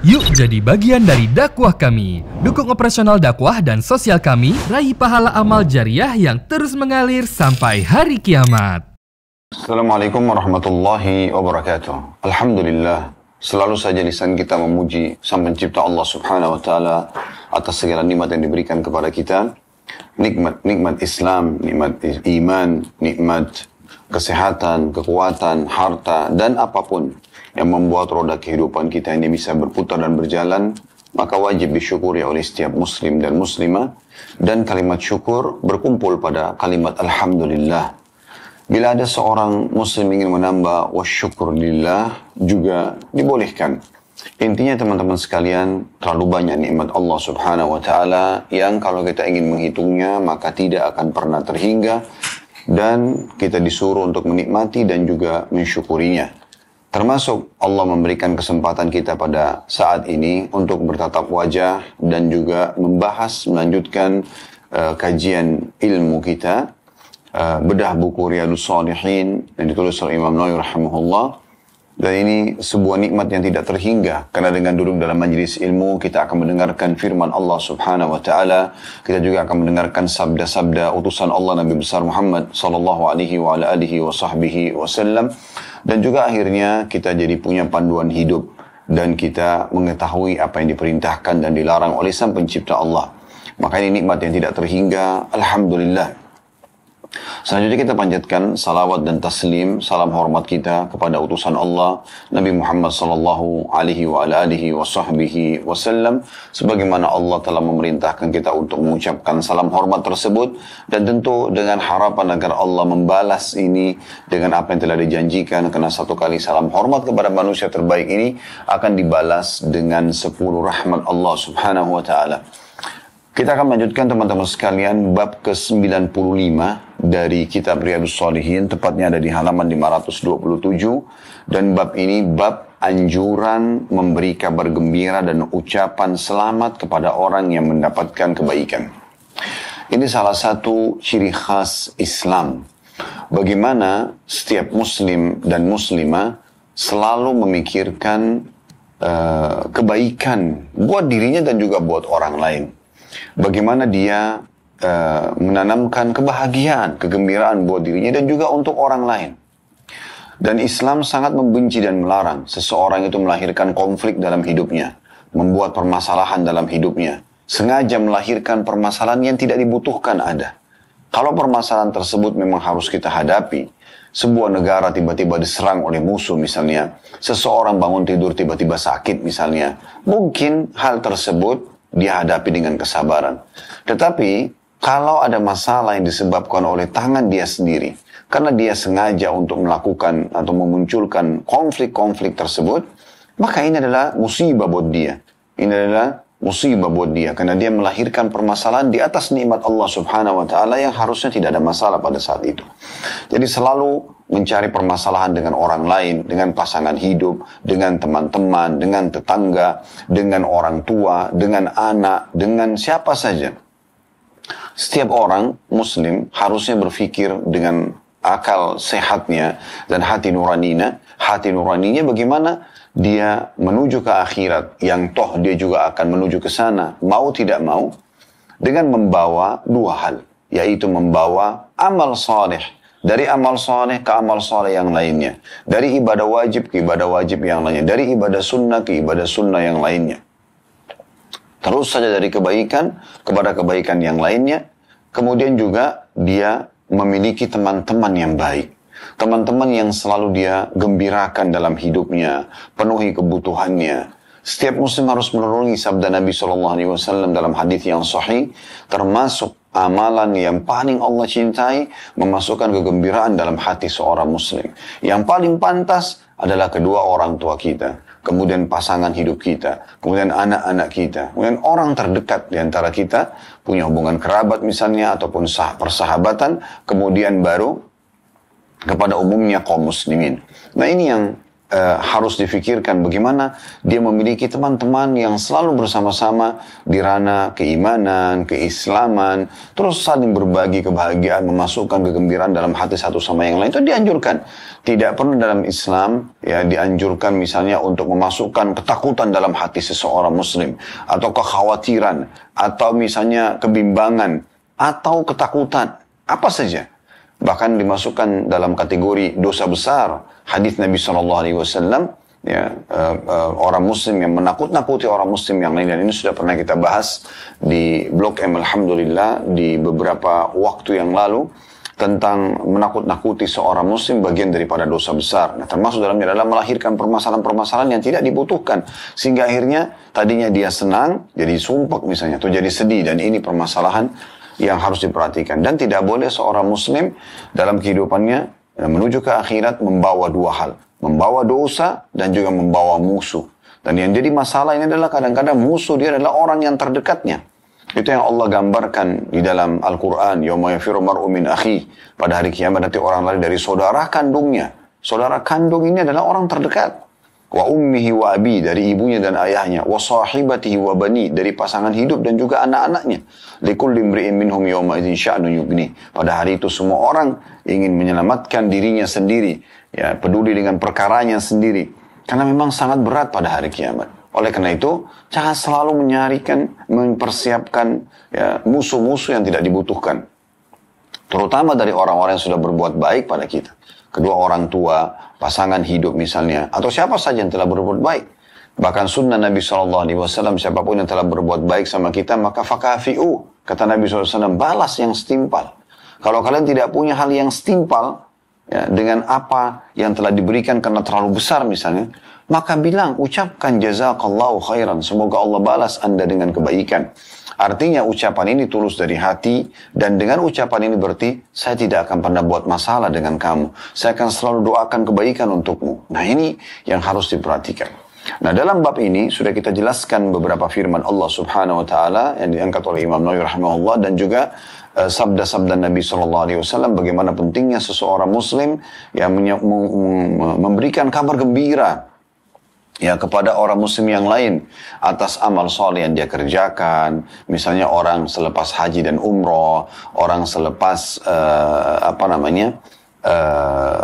Yuk jadi bagian dari dakwah kami. Dukung operasional dakwah dan sosial kami, raih pahala amal jariah yang terus mengalir sampai hari kiamat. Assalamualaikum warahmatullahi wabarakatuh. Alhamdulillah, selalu saja lisan kita memuji Sang Pencipta Allah Subhanahu wa taala atas segala nikmat yang diberikan kepada kita. Nikmat Islam, nikmat iman, nikmat kesehatan, kekuatan, harta, dan apapun yang membuat roda kehidupan kita ini bisa berputar dan berjalan, maka wajib disyukuri oleh setiap muslim dan muslimah, dan kalimat syukur berkumpul pada kalimat Alhamdulillah. Bila ada seorang muslim ingin menambah wasyukurillah, juga dibolehkan. Intinya teman-teman sekalian, terlalu banyak nikmat Allah Subhanahu wa taala yang kalau kita ingin menghitungnya maka tidak akan pernah terhingga, dan kita disuruh untuk menikmati dan juga mensyukurinya. Termasuk Allah memberikan kesempatan kita pada saat ini untuk bertatap wajah dan juga melanjutkan kajian ilmu kita, bedah buku Riyadhus Shalihin yang ditulis oleh Imam Nawawi rahimahullah. Dan ini sebuah nikmat yang tidak terhingga, karena dengan duduk dalam majelis ilmu kita akan mendengarkan firman Allah Subhanahu wa taala, kita juga akan mendengarkan sabda-sabda utusan Allah Nabi besar Muhammad sallallahu alaihi wa ala alihi wa sahbihi wasallam, dan juga akhirnya kita jadi punya panduan hidup dan kita mengetahui apa yang diperintahkan dan dilarang oleh Sang Pencipta Allah. Maka ini nikmat yang tidak terhingga. Alhamdulillah. Selanjutnya kita panjatkan salawat dan taslim, salam hormat kita kepada utusan Allah Nabi Muhammad sallallahu alaihi wa ala alihi wa sahbihi wasallam, sebagaimana Allah telah memerintahkan kita untuk mengucapkan salam hormat tersebut, dan tentu dengan harapan agar Allah membalas ini dengan apa yang telah dijanjikan, karena satu kali salam hormat kepada manusia terbaik ini akan dibalas dengan 10 rahmat Allah Subhanahu wa taala. Kita akan melanjutkan teman-teman sekalian bab ke-95 dari kitab Riyadhus Shalihin, tepatnya ada di halaman 527, dan bab ini bab anjuran memberi kabar gembira dan ucapan selamat kepada orang yang mendapatkan kebaikan. Ini salah satu ciri khas Islam. Bagaimana setiap muslim dan muslimah selalu memikirkan kebaikan buat dirinya dan juga buat orang lain. Bagaimana dia menanamkan kebahagiaan, kegembiraan buat dirinya dan juga untuk orang lain. Dan Islam sangat membenci dan melarang seseorang itu melahirkan konflik dalam hidupnya, membuat permasalahan dalam hidupnya, sengaja melahirkan permasalahan yang tidak dibutuhkan ada. Kalau permasalahan tersebut memang harus kita hadapi, sebuah negara tiba-tiba diserang oleh musuh misalnya, seseorang bangun tidur tiba-tiba sakit misalnya, mungkin hal tersebut dia hadapi dengan kesabaran. Tetapi kalau ada masalah yang disebabkan oleh tangan dia sendiri, karena dia sengaja untuk melakukan atau memunculkan konflik-konflik tersebut, maka ini adalah musibah buat dia. Ini adalah musibah buat dia, karena dia melahirkan permasalahan di atas nikmat Allah Subhanahu wa taala yang harusnya tidak ada masalah pada saat itu. Jadi selalu mencari permasalahan dengan orang lain, dengan pasangan hidup, dengan teman-teman, dengan tetangga, dengan orang tua, dengan anak, dengan siapa saja. Setiap orang muslim harusnya berpikir dengan akal sehatnya dan hati nuraninya bagaimana dia menuju ke akhirat, yang toh dia juga akan menuju ke sana, mau tidak mau, dengan membawa dua hal, yaitu membawa amal saleh, dari amal soleh ke amal soleh yang lainnya. Dari ibadah wajib ke ibadah wajib yang lainnya. Dari ibadah sunnah ke ibadah sunnah yang lainnya. Terus saja dari kebaikan kepada kebaikan yang lainnya. Kemudian juga dia memiliki teman-teman yang baik. Teman-teman yang selalu dia gembirakan dalam hidupnya. Penuhi kebutuhannya. Setiap muslim harus menurungi sabda Nabi SAW dalam hadis yang sahih. Termasuk amalan yang paling Allah cintai, memasukkan kegembiraan dalam hati seorang muslim. Yang paling pantas adalah kedua orang tua kita, kemudian pasangan hidup kita, kemudian anak-anak kita, kemudian orang terdekat di antara kita, punya hubungan kerabat misalnya, ataupun persahabatan, kemudian baru kepada umumnya kaum muslimin. Nah ini yang harus difikirkan bagaimana dia memiliki teman-teman yang selalu bersama-sama di ranah keimanan, keislaman, terus saling berbagi kebahagiaan, memasukkan kegembiraan dalam hati satu sama yang lain. Itu dianjurkan. Tidak pernah dalam Islam ya dianjurkan misalnya untuk memasukkan ketakutan dalam hati seseorang muslim, atau kekhawatiran, atau misalnya kebimbangan, atau ketakutan, apa saja. Bahkan dimasukkan dalam kategori dosa besar. Hadis Nabi SAW, ya, orang muslim yang menakut-nakuti orang muslim yang lain. Dan ini sudah pernah kita bahas di Blog M Alhamdulillah di beberapa waktu yang lalu. Tentang menakut-nakuti seorang muslim bagian daripada dosa besar. Nah, termasuk dalamnya adalah melahirkan permasalahan-permasalahan yang tidak dibutuhkan. Sehingga akhirnya tadinya dia senang, jadi sumpek misalnya, atau jadi sedih. Dan ini permasalahan yang harus diperhatikan. Dan tidak boleh seorang muslim dalam kehidupannya menuju ke akhirat membawa dua hal. Membawa dosa dan juga membawa musuh. Dan yang jadi masalah ini adalah kadang-kadang musuh dia adalah orang yang terdekatnya. Itu yang Allah gambarkan di dalam Al-Quran. Yauma yafiru mar'u min akhi. Pada hari kiamat nanti orang lari dari saudara kandungnya. Saudara kandung ini adalah orang terdekat. Wa ummihi wa abi, dari ibunya dan ayahnya. Wa sahibatihi wa bani, dari pasangan hidup dan juga anak-anaknya. Likulli imri'in minhum yawma idzin sya'nun yughni. Pada hari itu semua orang ingin menyelamatkan dirinya sendiri, ya, peduli dengan perkaranya sendiri. Karena memang sangat berat pada hari kiamat. Oleh karena itu, jangan selalu menyarikan, mempersiapkan ya, musuh-musuh yang tidak dibutuhkan. Terutama dari orang-orang yang sudah berbuat baik pada kita. Kedua orang tua, pasangan hidup misalnya, atau siapa saja yang telah berbuat baik. Bahkan sunnah Nabi SAW, siapapun yang telah berbuat baik sama kita, maka fakafi'u. Kata Nabi SAW, balas yang setimpal. Kalau kalian tidak punya hal yang setimpal, ya, dengan apa yang telah diberikan karena terlalu besar misalnya, maka bilang, ucapkan jazakallahu khairan. Semoga Allah balas Anda dengan kebaikan. Artinya ucapan ini tulus dari hati, dan dengan ucapan ini berarti saya tidak akan pernah buat masalah dengan kamu. Saya akan selalu doakan kebaikan untukmu. Nah, ini yang harus diperhatikan. Nah, dalam bab ini sudah kita jelaskan beberapa firman Allah Subhanahu wa taala yang diangkat oleh Imam Nawawi rahimahullah, dan juga sabda-sabda Nabi SAW bagaimana pentingnya seseorang muslim yang memberikan kabar gembira ya kepada orang muslim yang lain atas amal soleh yang dia kerjakan. Misalnya orang selepas haji dan umroh, orang selepas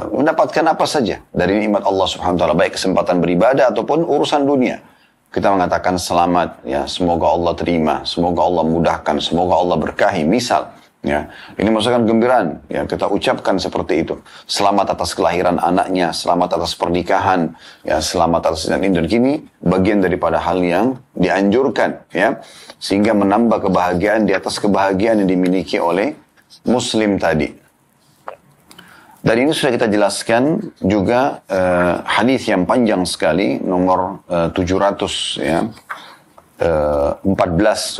mendapatkan apa saja dari nikmat Allah Subhanahu wa taala, baik kesempatan beribadah ataupun urusan dunia. Kita mengatakan selamat, ya, semoga Allah terima, semoga Allah mudahkan, semoga Allah berkahi, misal. Ya, ini maksudkan gembiraan, ya, kita ucapkan seperti itu. Selamat atas kelahiran anaknya, selamat atas pernikahan, ya, selamat atas dan ini. Dan kini bagian daripada hal yang dianjurkan, ya, sehingga menambah kebahagiaan di atas kebahagiaan yang dimiliki oleh muslim tadi. Dan ini sudah kita jelaskan juga hadis yang panjang sekali, nomor 700, ya, 14,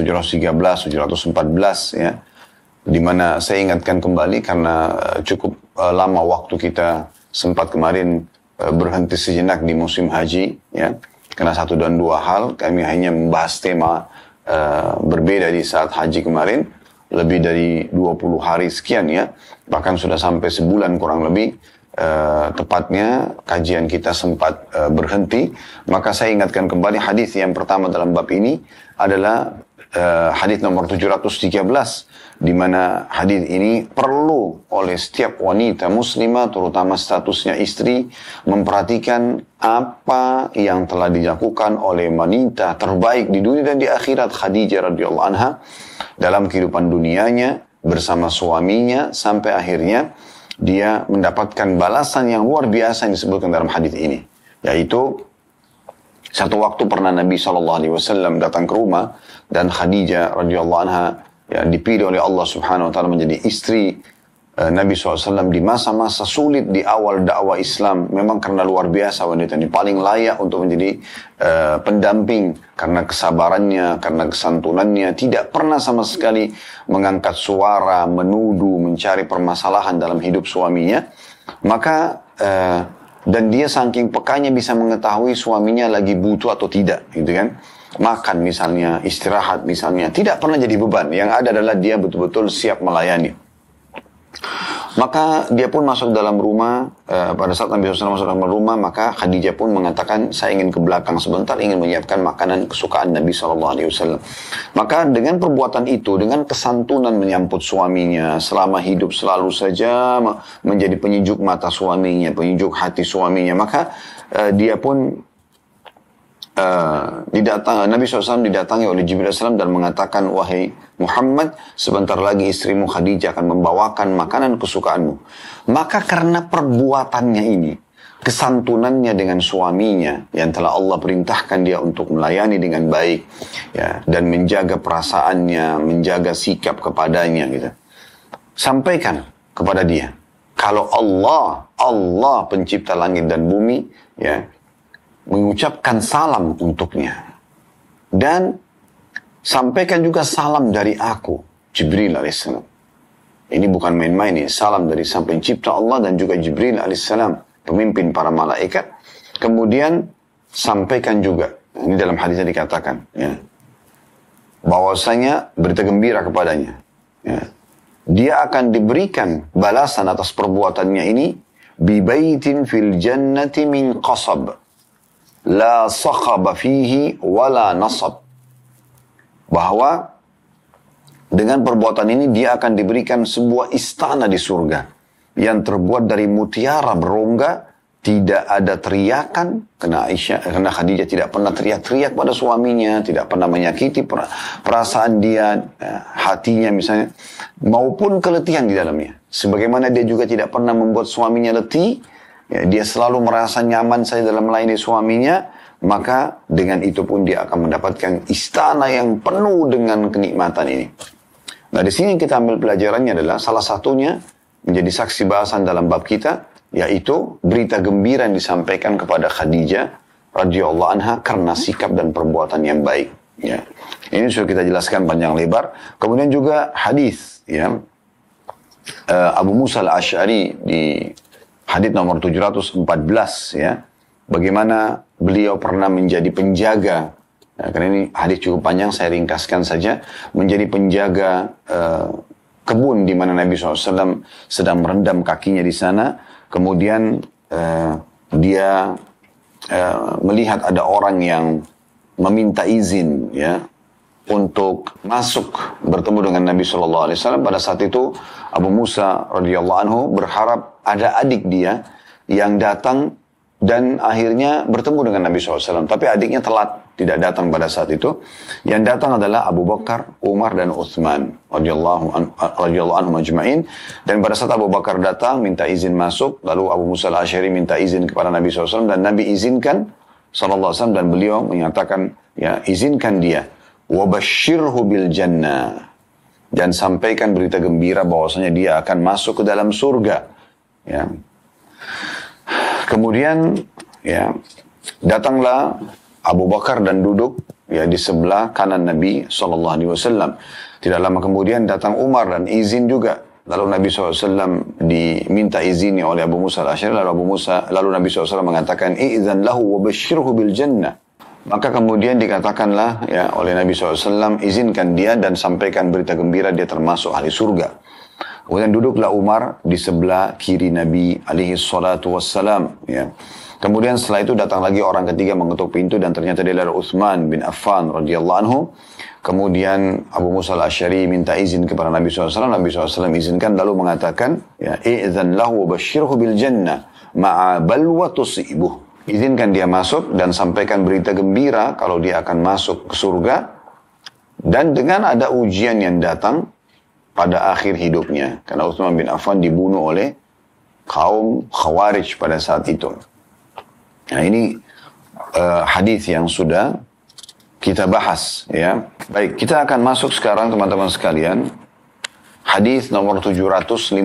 713, 714, ya. Di mana saya ingatkan kembali karena cukup lama waktu kita sempat kemarin berhenti sejenak di musim haji, ya. Karena satu dan dua hal, kami hanya membahas tema berbeda di saat haji kemarin, lebih dari 20 hari sekian, ya. Bahkan sudah sampai sebulan kurang lebih, tepatnya kajian kita sempat berhenti. Maka saya ingatkan kembali hadis yang pertama dalam bab ini adalah hadis nomor 713, di mana hadis ini perlu oleh setiap wanita muslimah, terutama statusnya istri, memperhatikan apa yang telah dilakukan oleh wanita terbaik di dunia dan di akhirat, Khadijah radhiyallahu anha, dalam kehidupan dunianya bersama suaminya, sampai akhirnya dia mendapatkan balasan yang luar biasa yang disebutkan dalam hadis ini, yaitu satu waktu pernah Nabi SAW datang ke rumah, dan Khadijah radhiyallahu anha, ya, dipilih oleh Allah Subhanahu wa taala menjadi istri Nabi SAW di masa-masa sulit di awal dakwah Islam. Memang karena luar biasa wanita ini, paling layak untuk menjadi pendamping karena kesabarannya, karena kesantunannya, tidak pernah sama sekali mengangkat suara, menuduh, mencari permasalahan dalam hidup suaminya. Maka dan dia saking pekanya bisa mengetahui suaminya lagi butuh atau tidak, gitu kan. Makan misalnya, istirahat misalnya, tidak pernah jadi beban. Yang ada adalah dia betul-betul siap melayani. Maka dia pun masuk dalam rumah, pada saat Nabi SAW masuk dalam rumah, maka Khadijah pun mengatakan, saya ingin ke belakang sebentar, ingin menyiapkan makanan kesukaan Nabi SAW. Maka dengan perbuatan itu, dengan kesantunan menyambut suaminya, selama hidup selalu saja menjadi penyejuk mata suaminya, penyejuk hati suaminya, maka dia pun Nabi SAW didatangi oleh Jibril AS dan mengatakan, wahai Muhammad, sebentar lagi istrimu Khadijah akan membawakan makanan kesukaanmu. Maka karena perbuatannya ini, kesantunannya dengan suaminya yang telah Allah perintahkan dia untuk melayani dengan baik, ya, dan menjaga perasaannya, menjaga sikap kepadanya, gitu. Sampaikan kepada dia, kalau Allah pencipta langit dan bumi, ya, mengucapkan salam untuknya. Dan sampaikan juga salam dari aku, Jibril alaihissalam. Ini bukan main-main, ini salam dari sang pencipta Allah dan juga Jibril alaihissalam, pemimpin para malaikat. Kemudian sampaikan juga, ini dalam hadisnya dikatakan, ya, bahwasanya berita gembira kepadanya, ya, dia akan diberikan balasan atas perbuatannya ini, bibaitin fil jannati min qasab, la sakhaba fihi wala nasab. Bahwa dengan perbuatan ini dia akan diberikan sebuah istana di surga yang terbuat dari mutiara berongga, tidak ada teriakan, karena Khadijah tidak pernah teriak-teriak pada suaminya, tidak pernah menyakiti perasaan dia, hatinya misalnya, maupun keletihan di dalamnya. Sebagaimana dia juga tidak pernah membuat suaminya letih, ya, dia selalu merasa nyaman saja dalam melayani suaminya, maka dengan itu pun dia akan mendapatkan istana yang penuh dengan kenikmatan ini. Nah, di sini kita ambil pelajarannya adalah salah satunya menjadi saksi bahasan dalam bab kita, yaitu berita gembira yang disampaikan kepada Khadijah radhiyallahu anha karena sikap dan perbuatan yang baik. Ya, ini sudah kita jelaskan panjang lebar. Kemudian juga hadis, ya, Abu Musa al-Asy'ari di hadis nomor 714, ya, bagaimana beliau pernah menjadi penjaga, karena ini hadis cukup panjang, saya ringkaskan saja, menjadi penjaga kebun di mana Nabi SAW sedang merendam kakinya di sana. Kemudian dia melihat ada orang yang meminta izin, ya, untuk masuk bertemu dengan Nabi SAW. Pada saat itu Abu Musa radhiyallahu anhu berharap ada adik dia yang datang dan akhirnya bertemu dengan Nabi SAW. Tapi adiknya telat, tidak datang pada saat itu. Yang datang adalah Abu Bakar, Umar, dan Uthman radhiyallahu anhum ajma'in. Dan pada saat Abu Bakar datang, minta izin masuk. Lalu Abu Musa al-Asy'ari minta izin kepada Nabi SAW. Dan Nabi izinkan SAW, dan beliau menyatakan, ya, izinkan dia. Wabashirhu bil jannah. Dan sampaikan berita gembira bahwasanya dia akan masuk ke dalam surga. Ya. Kemudian, ya, datanglah Abu Bakar dan duduk, ya, di sebelah kanan Nabi SAW. Tidak lama kemudian datang Umar dan izin juga. Lalu Nabi SAW diminta izini oleh Abu Musa al-Asy'ari. Lalu Nabi SAW mengatakan, i'zan lahu wa basyirhu bil jannah. Maka kemudian dikatakanlah, ya, oleh Nabi SAW, izinkan dia dan sampaikan berita gembira dia termasuk ahli surga. Kemudian duduklah Umar di sebelah kiri Nabi alaihi salatu wassalam, ya. Kemudian setelah itu datang lagi orang ketiga mengetuk pintu dan ternyata dia adalah Uthman bin Affan radhiyallahu anhu. Kemudian Abu Musa al-Asy'ari minta izin kepada Nabi SAW. Nabi SAW izinkan lalu mengatakan, ya, i'zan lahu wa basyirhu bil jannah ma'a balwa tusibuh. Izinkan dia masuk dan sampaikan berita gembira kalau dia akan masuk ke surga dan dengan ada ujian yang datang pada akhir hidupnya. Karena Uthman bin Affan dibunuh oleh kaum Khawarij pada saat itu. Nah, ini hadis yang sudah kita bahas, ya. Baik, kita akan masuk sekarang teman-teman sekalian. Hadis nomor 715,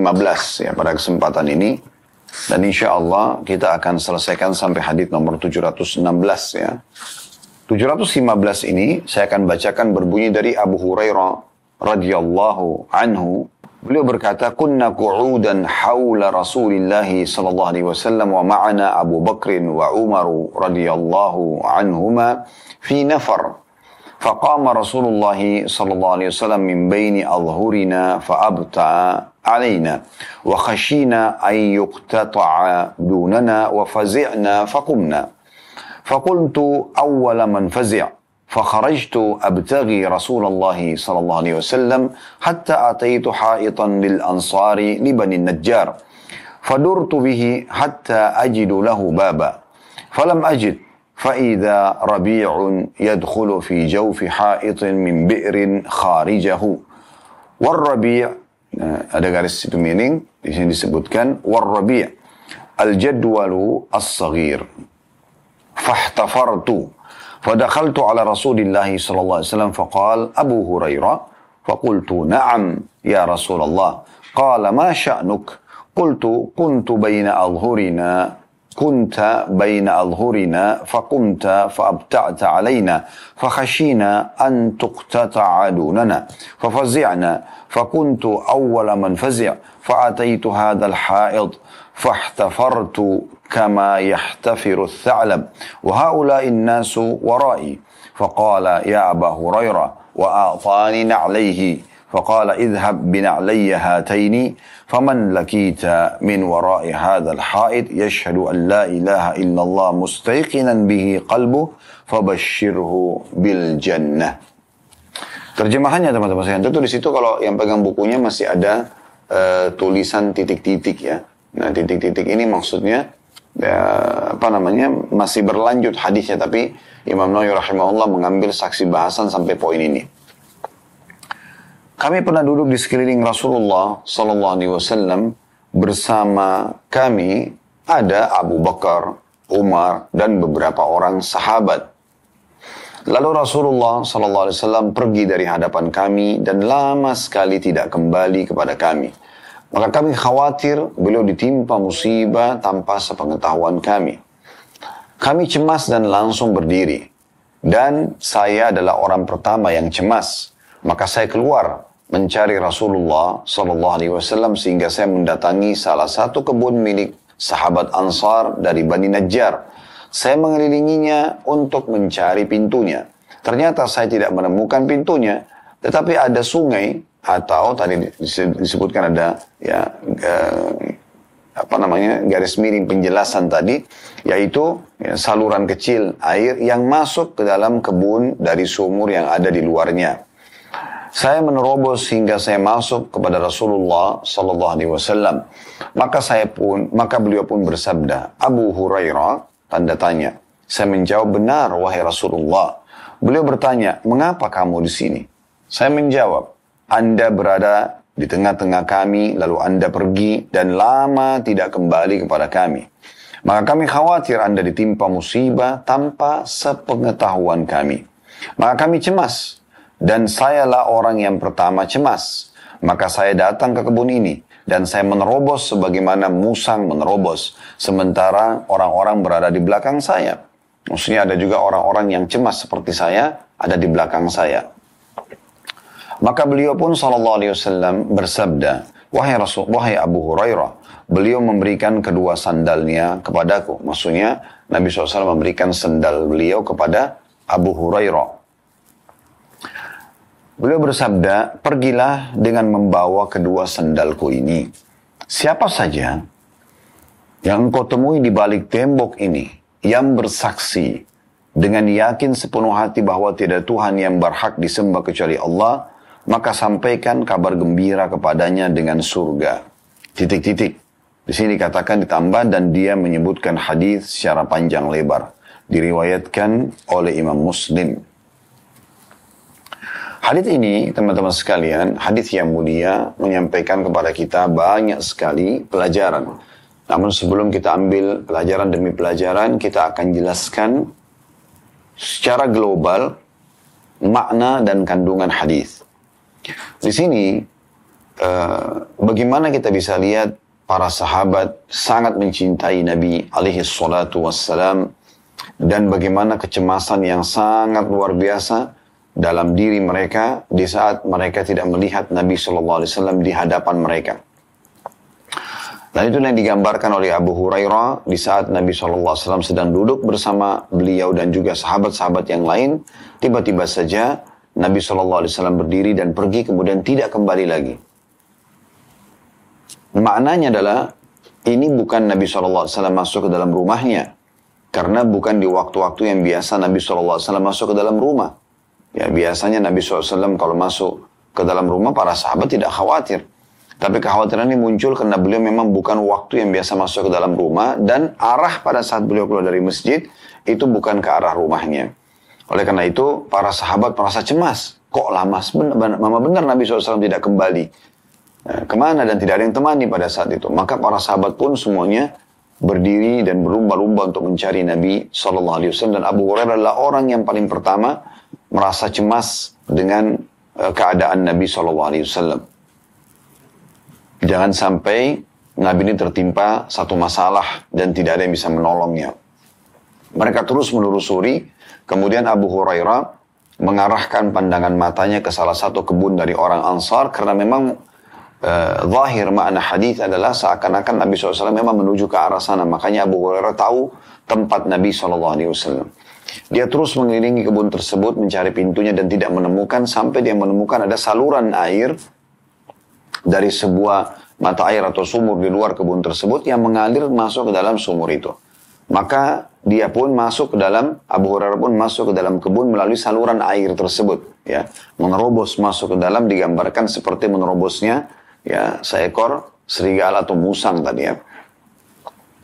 ya, pada kesempatan ini. Dan insya Allah kita akan selesaikan sampai hadis nomor 716, ya. 715 ini saya akan bacakan berbunyi dari Abu Hurairah radhiyallahu anhu. Beliau berkata, kunna qu'udan hawla Rasulillah sallallahu alaihi wasallam wa ma'ana Abu Bakr wa Umar radhiyallahu anhuma fi nafar. فقام رسول الله صلى الله عليه وسلم من بين أظهرنا فأبتع علينا وخشينا أن يقتطع دوننا وفزعنا فقمنا فقلت أول من فزع فخرجت أبتغي رسول الله صلى الله عليه وسلم حتى أتيت حائطا للأنصار لبني النجار فدرت به حتى أجد له بابا فلم أجد فإذا ربيع يدخل في جوف حائط من بئر خارجه والربيع ada garis itu meaning di sini disebutkan والربيع الجدول الصغير فاحتفرت فدخلت على رسول الله صلى الله عليه وسلم فقال أبو هريرة فقلت نعم يا رسول الله قال ما شأنك قلت كنت بين أظهرنا فقمت فأبتعت علينا فخشينا أن تقتطع دوننا ففزعنا فكنت أول من فزع فأتيت هذا الحائط فاحتفرت كما يحتفر الثعلب وهؤلاء الناس ورائي فقال يا أبا هريرة وأعطاني نعليه فقال اذهب بنعلي هاتين فمن لكيت من وراء هذا الحائط يشهد أن لا إله إلا الله مستيقنا به قلبه فبشره بالجنة. Terjemahannya teman-teman sekalian, tentu di situ kalau yang pegang bukunya masih ada tulisan titik-titik ya. Nah titik-titik ini maksudnya masih berlanjut hadisnya, tapi Imam Nawawi rahimahullah mengambil saksi bahasan sampai poin ini. Kami pernah duduk di sekeliling Rasulullah sallallahu alaihi wasallam, bersama kami ada Abu Bakar, Umar dan beberapa orang sahabat. Lalu Rasulullah sallallahu alaihi wasallam pergi dari hadapan kami dan lama sekali tidak kembali kepada kami. Maka kami khawatir beliau ditimpa musibah tanpa sepengetahuan kami. Kami cemas dan langsung berdiri. Dan saya adalah orang pertama yang cemas. Maka saya keluar mencari Rasulullah sallallahu alaihi wasallam sehingga saya mendatangi salah satu kebun milik sahabat Ansar dari Bani Najjar. Saya mengelilinginya untuk mencari pintunya. Ternyata saya tidak menemukan pintunya, tetapi ada sungai atau tadi disebutkan ada garis miring penjelasan tadi, yaitu saluran kecil air yang masuk ke dalam kebun dari sumur yang ada di luarnya. Saya menerobos hingga saya masuk kepada Rasulullah sallallahu alaihi wasallam. Maka beliau pun bersabda, Abu Hurairah, tanda tanya. Saya menjawab, benar wahai Rasulullah. Beliau bertanya, mengapa kamu di sini? Saya menjawab, Anda berada di tengah-tengah kami, lalu Anda pergi dan lama tidak kembali kepada kami. Maka kami khawatir Anda ditimpa musibah tanpa sepengetahuan kami. Maka kami cemas. Dan sayalah orang yang pertama cemas. Maka saya datang ke kebun ini. Dan saya menerobos sebagaimana musang menerobos. Sementara orang-orang berada di belakang saya. Maksudnya ada juga orang-orang yang cemas seperti saya. Ada di belakang saya. Maka beliau pun SAW bersabda. Wahai Abu Hurairah. Beliau memberikan kedua sandalnya kepadaku. Maksudnya Nabi SAW memberikan sandal beliau kepada Abu Hurairah. Beliau bersabda, pergilah dengan membawa kedua sandalku ini. Siapa saja yang engkau temui di balik tembok ini, yang bersaksi dengan yakin sepenuh hati bahwa tidak Tuhan yang berhak disembah kecuali Allah, maka sampaikan kabar gembira kepadanya dengan surga. Titik-titik. Di sini dikatakan ditambah dan dia menyebutkan hadis secara panjang lebar. Diriwayatkan oleh Imam Muslim. Hadis ini, teman-teman sekalian, hadis yang mulia menyampaikan kepada kita banyak sekali pelajaran. Namun sebelum kita ambil pelajaran demi pelajaran, kita akan jelaskan secara global makna dan kandungan hadis. Di sini, bagaimana kita bisa lihat para sahabat sangat mencintai Nabi alaihi salatu wassalam, dan bagaimana kecemasan yang sangat luar biasa dalam diri mereka di saat mereka tidak melihat Nabi SAW di hadapan mereka. Dan itu yang digambarkan oleh Abu Hurairah di saat Nabi SAW sedang duduk bersama beliau dan juga sahabat-sahabat yang lain. Tiba-tiba saja Nabi SAW berdiri dan pergi kemudian tidak kembali lagi. Maknanya adalah ini bukan Nabi SAW masuk ke dalam rumahnya. Karena bukan di waktu-waktu yang biasa Nabi SAW masuk ke dalam rumah. Ya, biasanya Nabi SAW kalau masuk ke dalam rumah, para sahabat tidak khawatir. Tapi kekhawatiran ini muncul karena beliau memang bukan waktu yang biasa masuk ke dalam rumah. Dan arah pada saat beliau keluar dari masjid, itu bukan ke arah rumahnya. Oleh karena itu, para sahabat merasa cemas. Kok lama benar Nabi SAW tidak kembali? Kemana dan tidak ada yang temani pada saat itu. Maka para sahabat pun semuanya berdiri dan berlumba-lumba untuk mencari Nabi SAW. Dan Abu Hurairah adalah orang yang paling pertama merasa cemas dengan keadaan Nabi SAW. Jangan sampai Nabi ini tertimpa satu masalah dan tidak ada yang bisa menolongnya. Mereka terus menelusuri. Kemudian Abu Hurairah mengarahkan pandangan matanya ke salah satu kebun dari orang Ansar. Karena memang zahir makna hadis adalah seakan-akan Nabi SAW memang menuju ke arah sana. Makanya Abu Hurairah tahu tempat Nabi SAW. Dia terus mengelilingi kebun tersebut mencari pintunya dan tidak menemukan. Sampai dia menemukan ada saluran air dari sebuah mata air atau sumur di luar kebun tersebut yang mengalir masuk ke dalam sumur itu. Maka dia pun masuk ke dalam, Abu Hurairah pun masuk ke dalam kebun melalui saluran air tersebut. Ya, menerobos masuk ke dalam, digambarkan seperti menerobosnya ya seekor serigala atau musang tadi ya.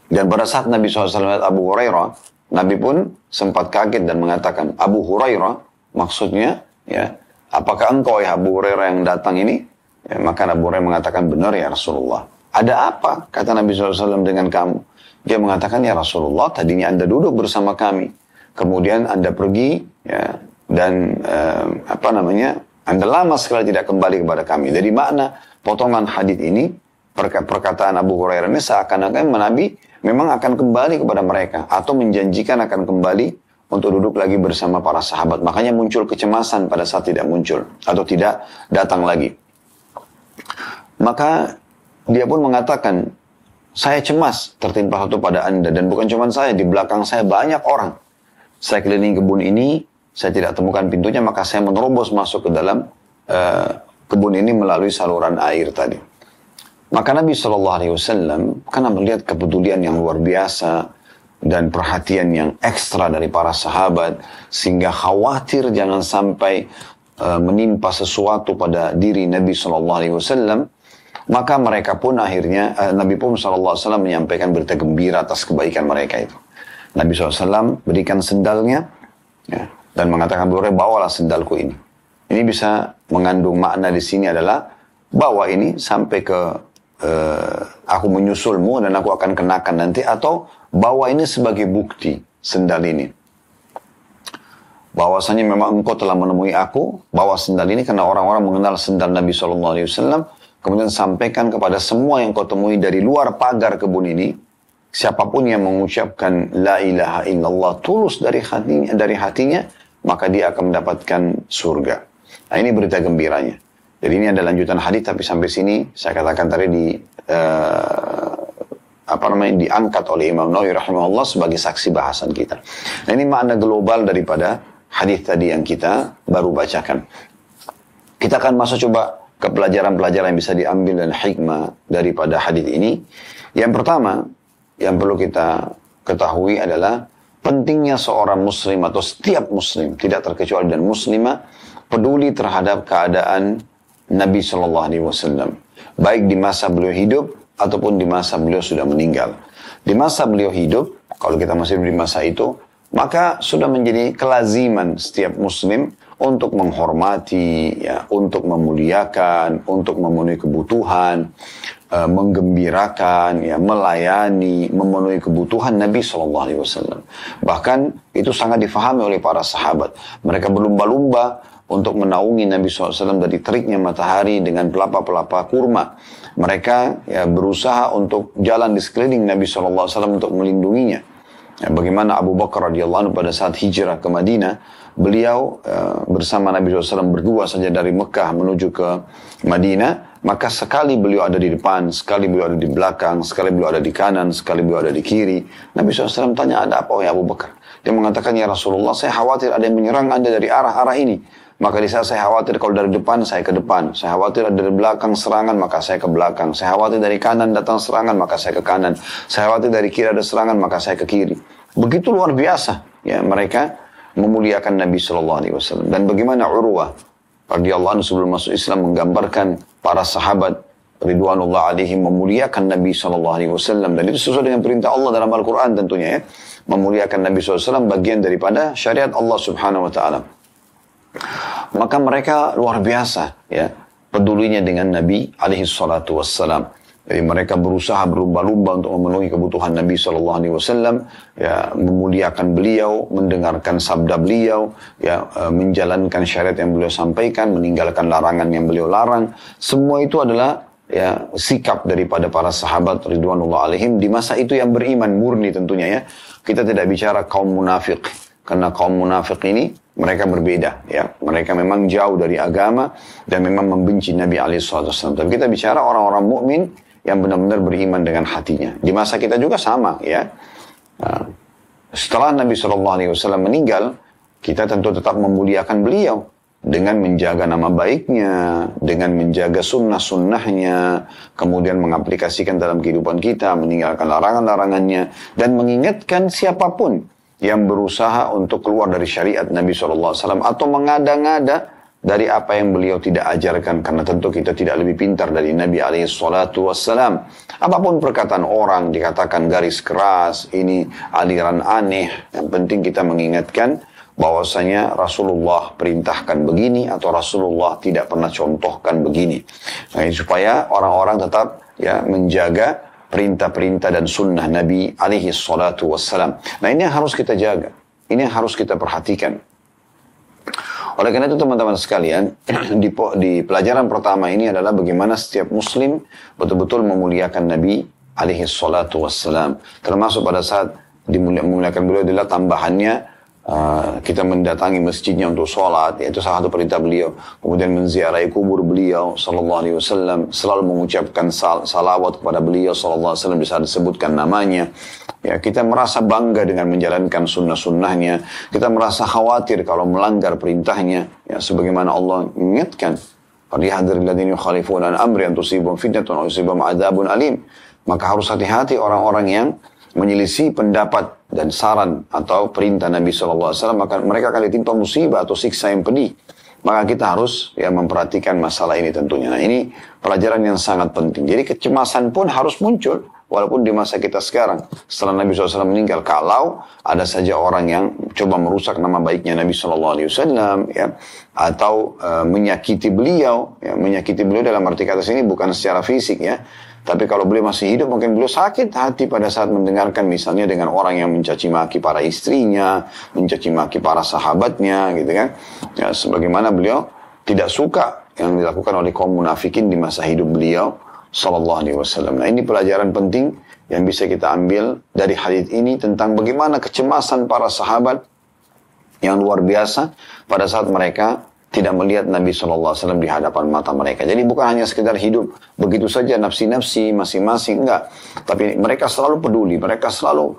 Dan pada saat Nabi SAW melihat Abu Hurairah, Nabi pun sempat kaget dan mengatakan, Abu Hurairah, maksudnya ya, apakah engkau ya Abu Hurairah yang datang ini? Ya, maka Abu Hurairah mengatakan, benar ya Rasulullah. Ada apa? Kata Nabi SAW dengan kamu. Dia mengatakan, ya Rasulullah, tadinya Anda duduk bersama kami. Kemudian Anda pergi, ya, dan Anda lama sekali tidak kembali kepada kami. Jadi makna potongan hadis ini, perkataan Abu Hurairah ini seakan-akan Nabi memang akan kembali kepada mereka. Atau menjanjikan akan kembali untuk duduk lagi bersama para sahabat. Makanya muncul kecemasan pada saat tidak muncul. Atau tidak datang lagi. Maka dia pun mengatakan, saya cemas tertimpa satu pada Anda. Dan bukan cuma saya, di belakang saya banyak orang. Saya keliling kebun ini, saya tidak temukan pintunya, maka saya menerobos masuk ke dalam kebun ini melalui saluran air tadi. Maka Nabi SAW karena melihat kepedulian yang luar biasa dan perhatian yang ekstra dari para sahabat, sehingga khawatir jangan sampai menimpa sesuatu pada diri Nabi SAW, maka mereka pun akhirnya, Nabi pun SAW menyampaikan berita gembira atas kebaikan mereka itu. Nabi SAW berikan sendalnya, ya, dan mengatakan, bawalah sendalku ini. Ini bisa mengandung makna di sini adalah, bawa ini sampai ke, aku menyusulmu dan aku akan kenakan nanti, atau bawa ini sebagai bukti, sendal ini. Bahwasanya memang engkau telah menemui aku, bawa sendal ini karena orang-orang mengenal sendal Nabi SAW. Kemudian sampaikan kepada semua yang kau temui dari luar pagar kebun ini, siapapun yang mengucapkan la ilaha illallah tulus dari hatinya, maka dia akan mendapatkan surga. Nah, ini berita gembiranya. Jadi ini ada lanjutan hadis, tapi sampai sini saya katakan tadi diangkat oleh Imam Nawawi rahimahullah sebagai saksi bahasan kita. Nah, ini makna global daripada hadis tadi yang kita baru bacakan. Kita akan masuk coba ke pelajaran-pelajaran yang bisa diambil dan hikmah daripada hadis ini. Yang pertama yang perlu kita ketahui adalah pentingnya seorang muslim atau setiap muslim, tidak terkecuali dan muslimah, peduli terhadap keadaan Nabi SAW. Baik di masa beliau hidup ataupun di masa beliau sudah meninggal. Di masa beliau hidup, kalau kita masih di masa itu, maka sudah menjadi kelaziman setiap muslim untuk menghormati, ya, untuk memuliakan, untuk memenuhi kebutuhan, menggembirakan, ya, melayani, memenuhi kebutuhan Nabi SAW. Bahkan itu sangat difahami oleh para sahabat. Mereka berlumba-lumba untuk menaungi Nabi SAW dari teriknya matahari dengan pelapa-pelapa kurma. Mereka ya, berusaha untuk jalan di sekeliling Nabi SAW untuk melindunginya. Ya, bagaimana Abu Bakar radhiyallahu anhu pada saat hijrah ke Madinah, beliau bersama Nabi SAW berdua saja dari Mekah menuju ke Madinah, maka sekali beliau ada di depan, sekali beliau ada di belakang, sekali beliau ada di kanan, sekali beliau ada di kiri. Nabi SAW tanya, ada apa ya Abu Bakar? Dia mengatakan, ya Rasulullah, saya khawatir ada yang menyerang Anda dari arah-arah ini. Maka di saat saya khawatir kalau dari depan, saya ke depan. Saya khawatir dari belakang serangan, maka saya ke belakang. Saya khawatir dari kanan datang serangan, maka saya ke kanan. Saya khawatir dari kiri ada serangan, maka saya ke kiri. Begitu luar biasa ya mereka memuliakan Nabi SAW. Dan bagaimana Urwah radhiyallahu anhu sebelum masuk Islam menggambarkan para sahabat ridwanullah alaihim memuliakan Nabi SAW. Dan itu sesuai dengan perintah Allah dalam Al-Quran tentunya ya. Memuliakan Nabi SAW bagian daripada syariat Allah Subhanahu Wa Taala. Maka mereka luar biasa ya pedulinya dengan Nabi alaihi salatu wassalam. Jadi mereka berusaha berlumba-lumba untuk memenuhi kebutuhan Nabi SAW, ya memuliakan beliau, mendengarkan sabda beliau, ya menjalankan syariat yang beliau sampaikan, meninggalkan larangan yang beliau larang. Semua itu adalah ya sikap daripada para sahabat ridwanullah alaihim di masa itu yang beriman murni tentunya ya. Kita tidak bicara kaum munafik, karena kaum munafik ini mereka berbeda ya. Mereka memang jauh dari agama dan memang membenci Nabi SAW. Tapi kita bicara orang-orang mukmin yang benar-benar beriman dengan hatinya. Di masa kita juga sama ya. Setelah Nabi SAW meninggal, kita tentu tetap memuliakan beliau dengan menjaga nama baiknya, dengan menjaga sunnah-sunnahnya, kemudian mengaplikasikan dalam kehidupan kita, meninggalkan larangan-larangannya, dan mengingatkan siapapun yang berusaha untuk keluar dari syariat Nabi SAW atau mengada-ngada dari apa yang beliau tidak ajarkan, karena tentu kita tidak lebih pintar dari Nabi SAW. Apapun perkataan orang dikatakan garis keras, ini aliran aneh, yang penting kita mengingatkan bahwasanya Rasulullah perintahkan begini atau Rasulullah tidak pernah contohkan begini. Nah, supaya orang-orang tetap ya menjaga perintah-perintah dan sunnah Nabi alaihi salatu wassalam. Nah, ini yang harus kita jaga. Ini yang harus kita perhatikan. Oleh karena itu teman-teman sekalian, di pelajaran pertama ini adalah bagaimana setiap muslim betul-betul memuliakan Nabi alaihi salatu wassalam. Termasuk pada saat memuliakan beliau adalah tambahannya kita mendatangi masjidnya untuk sholat, yaitu salah satu perintah beliau. Kemudian menziarahi kubur beliau sallallahu alaihi wasallam, selalu mengucapkan salawat kepada beliau sallallahu alaihi wasallam di saat disebutkan namanya. Ya, kita merasa bangga dengan menjalankan sunnah-sunnahnya. Kita merasa khawatir kalau melanggar perintahnya. Ya, sebagaimana Allah mengingatkan, "Falyahdharil ladzina yukhalifuna an amri an tusibahum fitnatun aw yusibahum adzabun alim." Maka harus hati-hati orang-orang yang menyelisih pendapat dan saran atau perintah Nabi SAW, maka mereka akan ditimpa musibah atau siksa yang pedih. Maka kita harus ya memperhatikan masalah ini tentunya. Nah, ini pelajaran yang sangat penting. Jadi kecemasan pun harus muncul, walaupun di masa kita sekarang, setelah Nabi SAW meninggal, kalau ada saja orang yang coba merusak nama baiknya Nabi SAW, ya, atau menyakiti beliau, ya, menyakiti beliau dalam arti kata sini bukan secara fisik ya. Tapi kalau beliau masih hidup, mungkin beliau sakit hati pada saat mendengarkan misalnya dengan orang yang mencaci maki para istrinya, mencaci maki para sahabatnya, gitu kan. Ya, sebagaimana beliau tidak suka yang dilakukan oleh kaum munafikin di masa hidup beliau, sallallahu alaihi wasallam. Nah, ini pelajaran penting yang bisa kita ambil dari hadits ini tentang bagaimana kecemasan para sahabat yang luar biasa pada saat mereka tidak melihat Nabi SAW di hadapan mata mereka. Jadi bukan hanya sekedar hidup begitu saja nafsi-nafsi masing-masing, enggak. Tapi mereka selalu peduli, mereka selalu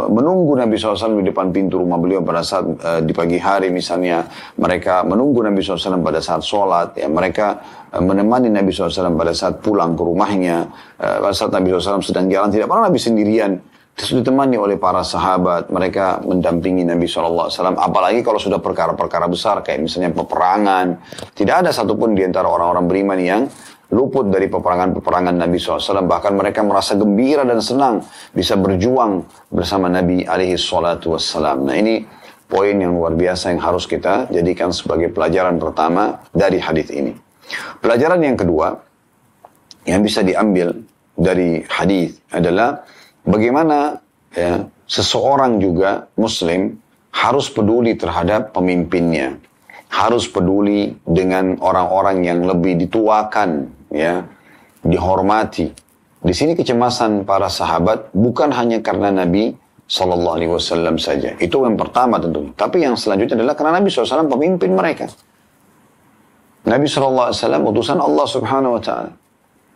menunggu Nabi SAW di depan pintu rumah beliau pada saat di pagi hari misalnya. Mereka menunggu Nabi SAW pada saat sholat, ya, mereka menemani Nabi SAW pada saat pulang ke rumahnya. Pada saat Nabi SAW sedang jalan, tidak pernah Nabi sendirian. Ditemani oleh para sahabat, mereka mendampingi Nabi SAW. Apalagi kalau sudah perkara-perkara besar, kayak misalnya peperangan. Tidak ada satupun di antara orang-orang beriman yang luput dari peperangan-peperangan Nabi SAW. Bahkan mereka merasa gembira dan senang bisa berjuang bersama Nabi SAW. Nah, ini poin yang luar biasa yang harus kita jadikan sebagai pelajaran pertama dari hadis ini. Pelajaran yang kedua yang bisa diambil dari hadis adalah bagaimana ya, seseorang juga muslim harus peduli terhadap pemimpinnya. Harus peduli dengan orang-orang yang lebih dituakan, ya, dihormati. Di sini kecemasan para sahabat bukan hanya karena Nabi SAW saja. Itu yang pertama tentunya. Tapi yang selanjutnya adalah karena Nabi SAW pemimpin mereka. Nabi SAW utusan Allah Subhanahu Wa Taala.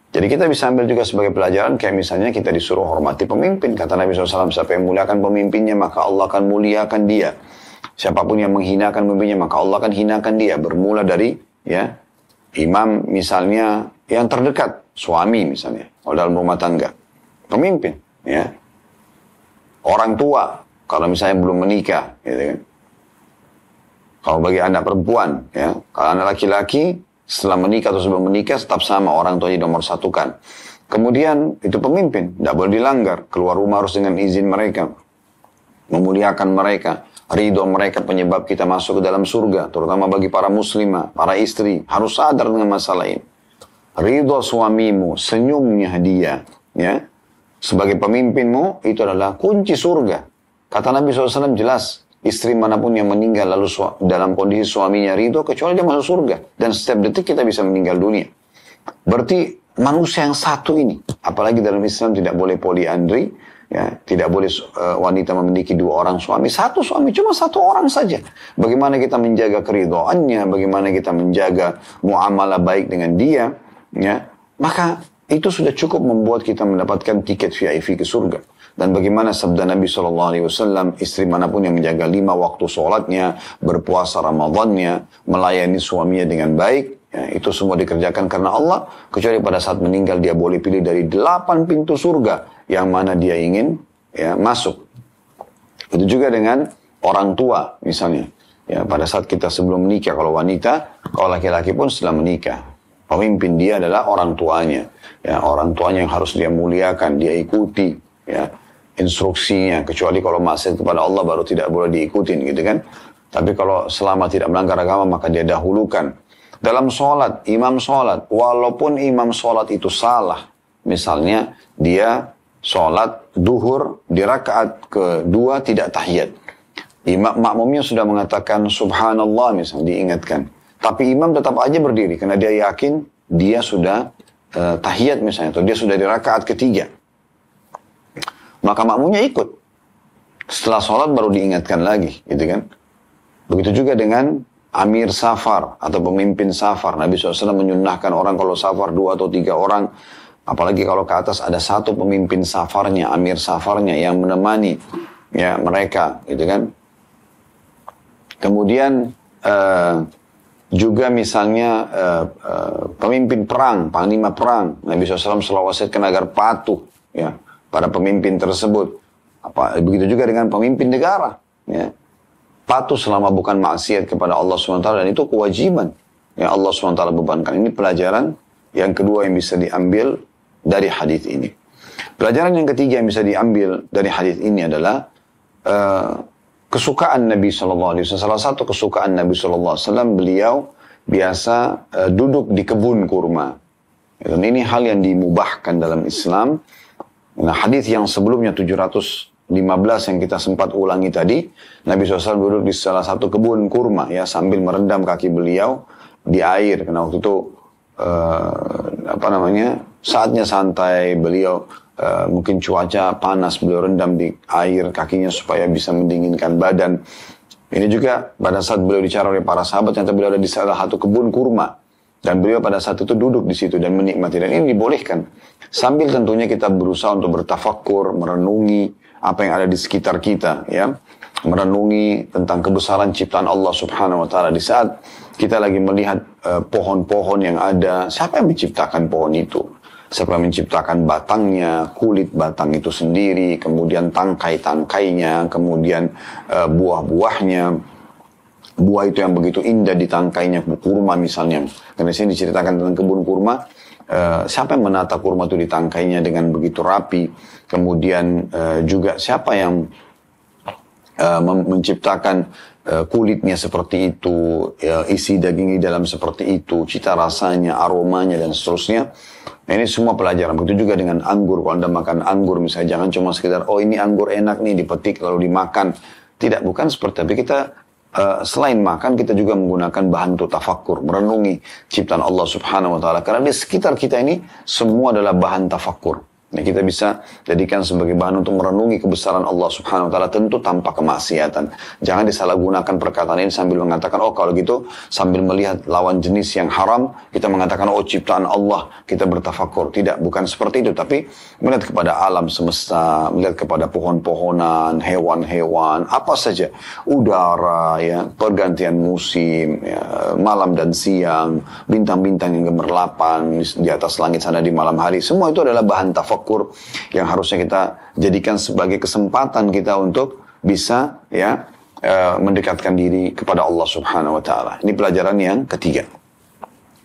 Jadi kita bisa ambil juga sebagai pelajaran, kayak misalnya kita disuruh hormati pemimpin. Kata Nabi SAW, siapa yang muliakan pemimpinnya, maka Allah akan muliakan dia. Siapapun yang menghinakan pemimpinnya, maka Allah akan hinakan dia. Bermula dari ya imam misalnya yang terdekat, suami misalnya, kalau dalam rumah tangga, pemimpin, ya, orang tua, kalau misalnya belum menikah, gitu kan. Kalau bagi anak perempuan, ya, kalau anak laki-laki setelah menikah atau sebelum menikah tetap sama, orang tuanya nomor satukan. Kemudian itu pemimpin, tidak boleh dilanggar, keluar rumah harus dengan izin mereka, memuliakan mereka. Ridho mereka penyebab kita masuk ke dalam surga, terutama bagi para muslimah, para istri, harus sadar dengan masalah ini. Ridho suamimu, senyumnya dia, ya, sebagai pemimpinmu, itu adalah kunci surga. Kata Nabi SAW jelas, istri manapun yang meninggal lalu dalam kondisi suaminya ridho, kecuali dia masuk surga. Dan setiap detik kita bisa meninggal dunia. Berarti manusia yang satu ini, apalagi dalam Islam tidak boleh poliandri, ya, tidak boleh wanita memiliki dua orang suami, satu suami, cuma satu orang saja. Bagaimana kita menjaga keridhoannya, bagaimana kita menjaga muamalah baik dengan dia, ya, maka itu sudah cukup membuat kita mendapatkan tiket VIP ke surga. Dan bagaimana sabda Nabi SAW, istri manapun yang menjaga 5 waktu sholatnya, berpuasa Ramadannya, melayani suaminya dengan baik, ya, itu semua dikerjakan karena Allah, kecuali pada saat meninggal dia boleh pilih dari 8 pintu surga yang mana dia ingin, ya, masuk. Itu juga dengan orang tua misalnya. Ya, pada saat kita sebelum menikah, kalau wanita, kalau laki-laki pun setelah menikah, pemimpin dia adalah orang tuanya. Ya, orang tuanya yang harus dia muliakan, dia ikuti, ya, instruksinya. Kecuali kalau maksiat kepada Allah baru tidak boleh diikutin, gitu kan. Tapi kalau selama tidak melanggar agama, maka dia dahulukan. Dalam sholat, imam sholat, walaupun imam sholat itu salah, misalnya dia sholat duhur di rakaat kedua tidak tahiyat. Imam makmumnya sudah mengatakan subhanallah misalnya, diingatkan. Tapi imam tetap aja berdiri karena dia yakin dia sudah tahiyat misalnya, atau dia sudah di rakaat ketiga. Maka makmumnya ikut. Setelah sholat baru diingatkan lagi, gitu kan. Begitu juga dengan amir safar atau pemimpin safar. Nabi SAW menyunnahkan orang kalau safar 2 atau 3 orang, apalagi kalau ke atas ada satu pemimpin safarnya, amir safarnya yang menemani, ya, mereka, gitu kan. Kemudian juga misalnya pemimpin perang, panglima perang, Nabi SAW selalu wasiatkan agar patuh, ya, pada pemimpin tersebut. Begitu juga dengan pemimpin negara, ya, patuh selama bukan maksiat kepada Allah SWT, dan itu kewajiban yang Allah SWT bebankan. Ini pelajaran yang kedua yang bisa diambil dari hadis ini. Pelajaran yang ketiga yang bisa diambil dari hadis ini adalah kesukaan Nabi SAW. Salah satu kesukaan Nabi SAW, beliau biasa duduk di kebun kurma. Dan ini hal yang dimubahkan dalam Islam. Nah, hadis yang sebelumnya 715 yang kita sempat ulangi tadi, Nabi SAW duduk di salah satu kebun kurma, ya, sambil merendam kaki beliau di air. Karena waktu itu saatnya santai, beliau mungkin cuaca panas, beliau rendam di air kakinya supaya bisa mendinginkan badan. Ini juga pada saat beliau bicara oleh para sahabat, ternyata beliau ada di salah satu kebun kurma, dan beliau pada saat itu duduk di situ dan menikmati. Dan ini dibolehkan sambil tentunya kita berusaha untuk bertafakkur, merenungi apa yang ada di sekitar kita, ya, merenungi tentang kebesaran ciptaan Allah Subhanahu Wa Taala. Di saat kita lagi melihat pohon-pohon yang ada, siapa yang menciptakan pohon itu? Siapa yang menciptakan batangnya, kulit batang itu sendiri, kemudian tangkai-tangkainya, kemudian buah-buahnya. Buah itu yang begitu indah di tangkainya, kurma misalnya. Karena di sini diceritakan tentang kebun kurma. Siapa yang menata kurma itu di tangkainya dengan begitu rapi. Kemudian juga siapa yang menciptakan kulitnya seperti itu, isi daging di dalam seperti itu, cita rasanya, aromanya, dan seterusnya. Nah, ini semua pelajaran. Begitu juga dengan anggur. Kalau Anda makan anggur misalnya, jangan cuma sekedar, oh ini anggur enak nih, dipetik lalu dimakan. Tidak, bukan seperti itu. Tapi kita selain makan, kita juga menggunakan bahan untuk tafakkur, merenungi ciptaan Allah Subhanahu Wa Taala. Karena di sekitar kita ini semua adalah bahan tafakkur. Nah, kita bisa jadikan sebagai bahan untuk merenungi kebesaran Allah Subhanahu wa taala, tentu tanpa kemaksiatan. Jangan disalahgunakan perkataan ini sambil mengatakan, oh kalau gitu sambil melihat lawan jenis yang haram, kita mengatakan oh ciptaan Allah, kita bertafakur. Tidak, bukan seperti itu, tapi melihat kepada alam semesta, melihat kepada pohon-pohonan, hewan-hewan, apa saja, udara, ya, pergantian musim, ya, malam dan siang, bintang-bintang yang gemerlapan di atas langit sana di malam hari, semua itu adalah bahan tafakur yang harusnya kita jadikan sebagai kesempatan kita untuk bisa mendekatkan diri kepada Allah Subhanahu wa taala. Ini pelajaran yang ketiga.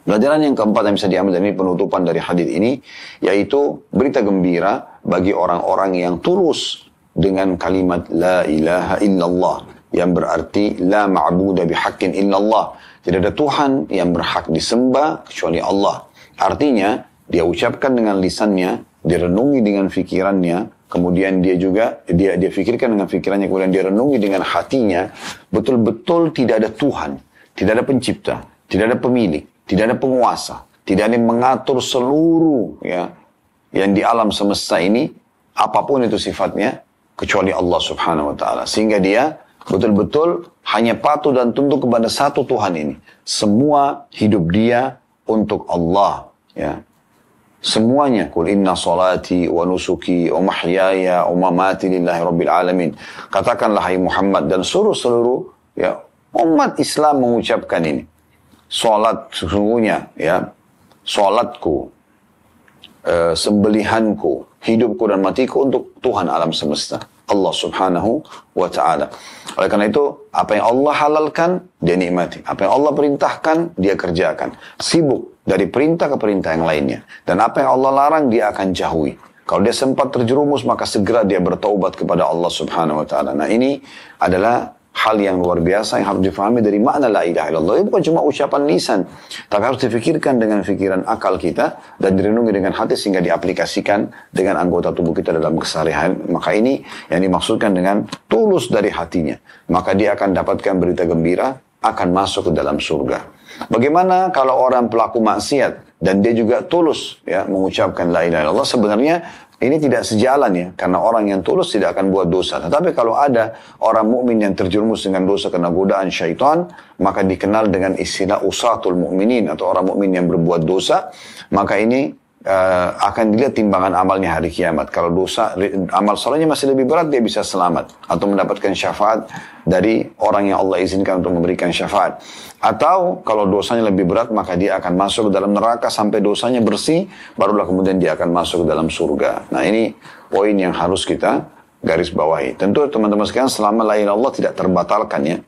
Pelajaran yang keempat yang bisa diambil dari penutupan dari hadis ini, yaitu berita gembira bagi orang-orang yang tulus dengan kalimat la ilaha illallah, yang berarti la ma'budu bihaqqin illallah. Tidak ada Tuhan yang berhak disembah kecuali Allah. Artinya dia ucapkan dengan lisannya, direnungi dengan fikirannya, kemudian dia fikirkan dengan fikirannya, kemudian dia renungi dengan hatinya, betul-betul tidak ada Tuhan, tidak ada pencipta, tidak ada pemilik, tidak ada penguasa, tidak ada yang mengatur seluruh yang di alam semesta ini, apapun itu sifatnya, kecuali Allah Subhanahu wa taala. Sehingga dia betul-betul hanya patuh dan tunduk kepada satu Tuhan ini. Semua hidup dia untuk Allah, ya. Semuanya, kul inna salati wa nusuki wa mahyaya wa mamati lillahi rabbil alamin. Katakanlah hai Muhammad, dan seluruh umat Islam mengucapkan ini. Salat sesungguhnya, salatku, sembelihanku, hidupku dan matiku untuk Tuhan alam semesta, Allah Subhanahu wa ta'ala. Oleh karena itu, apa yang Allah halalkan, dia nikmati. Apa yang Allah perintahkan, dia kerjakan. Sibuk dari perintah ke perintah yang lainnya. Dan apa yang Allah larang, dia akan jauhi. Kalau dia sempat terjerumus, maka segera dia bertaubat kepada Allah Subhanahu wa ta'ala. Nah, ini adalah hal yang luar biasa yang harus difahami dari makna la ilaha illallah. Itu bukan cuma ucapan lisan, tapi harus difikirkan dengan fikiran akal kita dan direnungi dengan hati sehingga diaplikasikan dengan anggota tubuh kita dalam keseharian. Maka ini yang dimaksudkan dengan tulus dari hatinya. Maka dia akan dapatkan berita gembira, akan masuk ke dalam surga. Bagaimana kalau orang pelaku maksiat dan dia juga tulus mengucapkan la ilaha illallah? Sebenarnya ini tidak sejalan, karena orang yang tulus tidak akan buat dosa. Tetapi kalau ada orang mukmin yang terjerumus dengan dosa karena godaan syaitan, maka dikenal dengan istilah usatul mukminin, atau orang mukmin yang berbuat dosa. Maka ini akan dilihat timbangan amalnya hari kiamat. Kalau dosa, amal solehnya masih lebih berat, dia bisa selamat atau mendapatkan syafaat dari orang yang Allah izinkan untuk memberikan syafaat. Atau kalau dosanya lebih berat, maka dia akan masuk ke dalam neraka sampai dosanya bersih, barulah kemudian dia akan masuk ke dalam surga. Nah, ini poin yang harus kita garis bawahi. Tentu teman-teman sekalian, selama la ilaha illallah tidak terbatalkan, ya.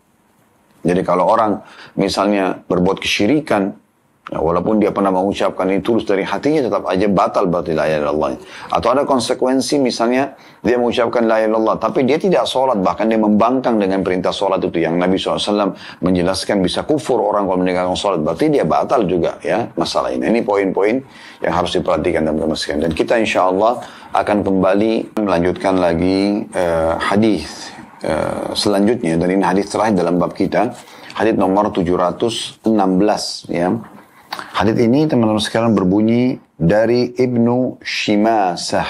Jadi kalau orang misalnya berbuat kesyirikan, walaupun dia pernah mengucapkan ini tulus dari hatinya, tetap aja batal berarti la ilaha illallah. Atau ada konsekuensi, misalnya dia mengucapkan la ilaha illallah, tapi dia tidak sholat, bahkan dia membangkang dengan perintah sholat itu, yang Nabi SAW menjelaskan bisa kufur orang kalau meninggalkan sholat, berarti dia batal juga, masalah ini. Ini poin-poin yang harus diperhatikan dalam kemasyikan. Dan kita insya Allah akan kembali melanjutkan lagi hadis selanjutnya, dan ini hadis terakhir dalam bab kita, hadis nomor 716, ya. Hadits ini teman-teman sekalian berbunyi dari Ibnu Shimasah.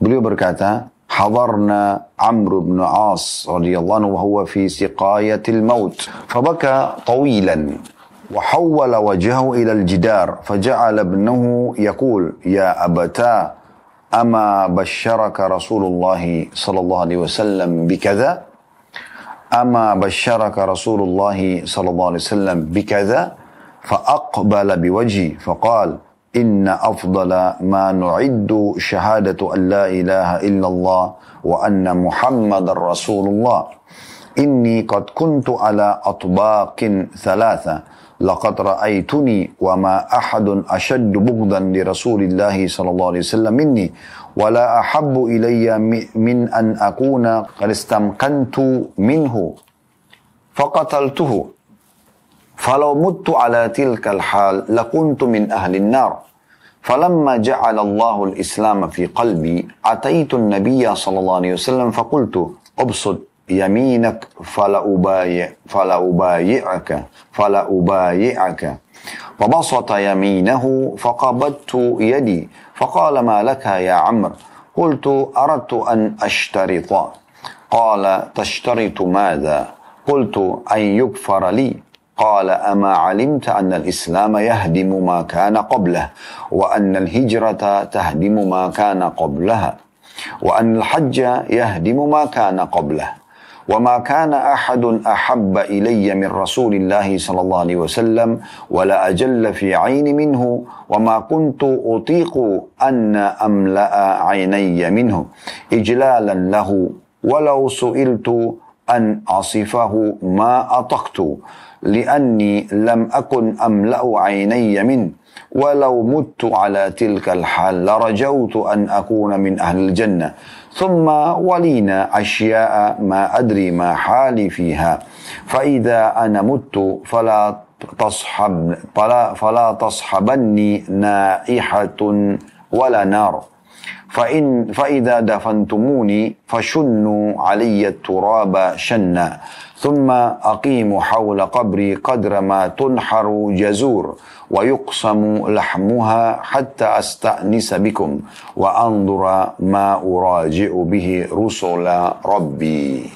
Beliau berkata, "Hadarna Amr bin As radhiyallahu anhu wa huwa fi siqayatil maut, fabaka tawilan wa hawwala wajhahu ila al-jidar, faja'ala ibnuhu yaqul ya abata ama basharaka Rasulullah sallallahu alaihi wasallam bikadha ama basharaka Rasulullah sallallahu alaihi wasallam bikadha." فأقبل بوجهي فقال إن أفضل ما نعد شهادة أن لا إله إلا الله وأن محمد رسول الله إني قد كنت على أطباق ثلاثة لقد رأيتني وما أحد أشد بغضا لرسول الله صلى الله عليه وسلم مني ولا أحب إلي من أن أكون قد استمكنت منه فقتلته فلو مت على تلك الحال لكنت من أهل النار فلما جعل الله الإسلام في قلبي أتيت النبي صلى الله عليه وسلم فقلت أبسط يمينك فلا أبايعك فبسط يمينه فقبضت يدي فقال ما لك يا عمرو قلت أردت أن أشترط قال تشترط ماذا قلت أن يغفر لي قال أما علمت أن الإسلام يهدم ما كان قبله وأن الهجرة تهدم ما كان قبلها وأن الحج يهدم ما كان قبله وما كان أحد أحب إلي من رسول الله صلى الله عليه وسلم ولا أجل في عين منه وما كنت أطيق أن أملأ عيني منه إجلالا له ولو سئلت أن أصفه ما أطقت لأني لم أكن أملأ عيني منه ولو مت على تلك الحال لرجوت أن أكون من أهل الجنة ثم ولينا أشياء ما أدري ما حالي فيها فإذا أنا مت فلا تصحبني نائحة ولا نار فإذا دفنتموني فشنوا علي التراب شنا ثم أقيموا حول قبري قدر ما تنحر جزور ويقسم لحمها حتى أستأنس بكم وأنظر ما أراجع به رسل ربي.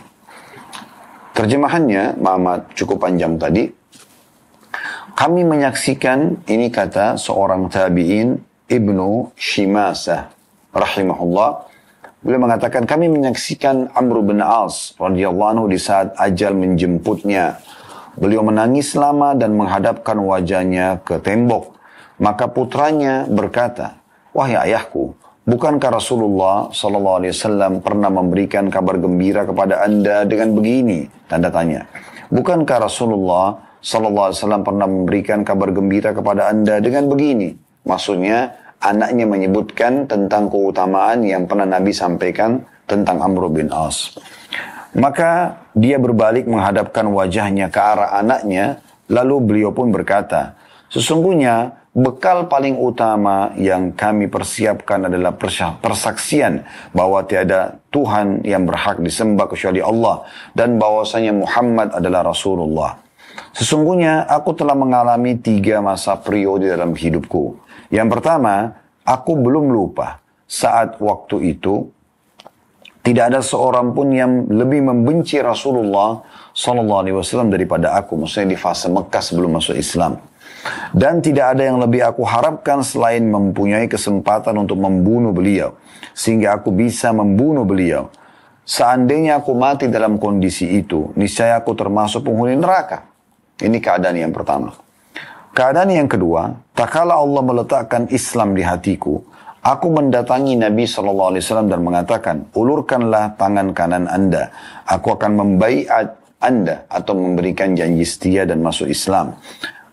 Terjemahannya, Muhammad cukup panjang tadi. Kami menyaksikan, ini kata seorang tabi'in, Ibnu Shimasah rahimahullah. Beliau mengatakan, kami menyaksikan Amr bin As radhiyallahu anhu di saat ajal menjemputnya. Beliau menangis lama dan menghadapkan wajahnya ke tembok. Maka putranya berkata, wahai ayahku, bukankah Rasulullah SAW pernah memberikan kabar gembira kepada anda dengan begini? Tanda tanya. Bukankah Rasulullah SAW pernah memberikan kabar gembira kepada anda dengan begini? Maksudnya, anaknya menyebutkan tentang keutamaan yang pernah Nabi sampaikan tentang Amr bin As. Maka dia berbalik menghadapkan wajahnya ke arah anaknya, lalu beliau pun berkata, sesungguhnya bekal paling utama yang kami persiapkan adalah persaksian bahwa tiada Tuhan yang berhak disembah kecuali Allah dan bahwasanya Muhammad adalah Rasulullah. Sesungguhnya aku telah mengalami 3 masa periode dalam hidupku. Yang pertama, aku belum lupa saat waktu itu tidak ada seorang pun yang lebih membenci Rasulullah SAW daripada aku. Maksudnya di fase Mekah sebelum masuk Islam. Dan tidak ada yang lebih aku harapkan selain mempunyai kesempatan untuk membunuh beliau. Sehingga aku bisa membunuh beliau. Seandainya aku mati dalam kondisi itu, niscaya aku termasuk penghuni neraka. Ini keadaan yang pertama. Keadaan yang kedua, tak kala Allah meletakkan Islam di hatiku, aku mendatangi Nabi SAW dan mengatakan, ulurkanlah tangan kanan anda. Aku akan membaiat anda atau memberikan janji setia dan masuk Islam.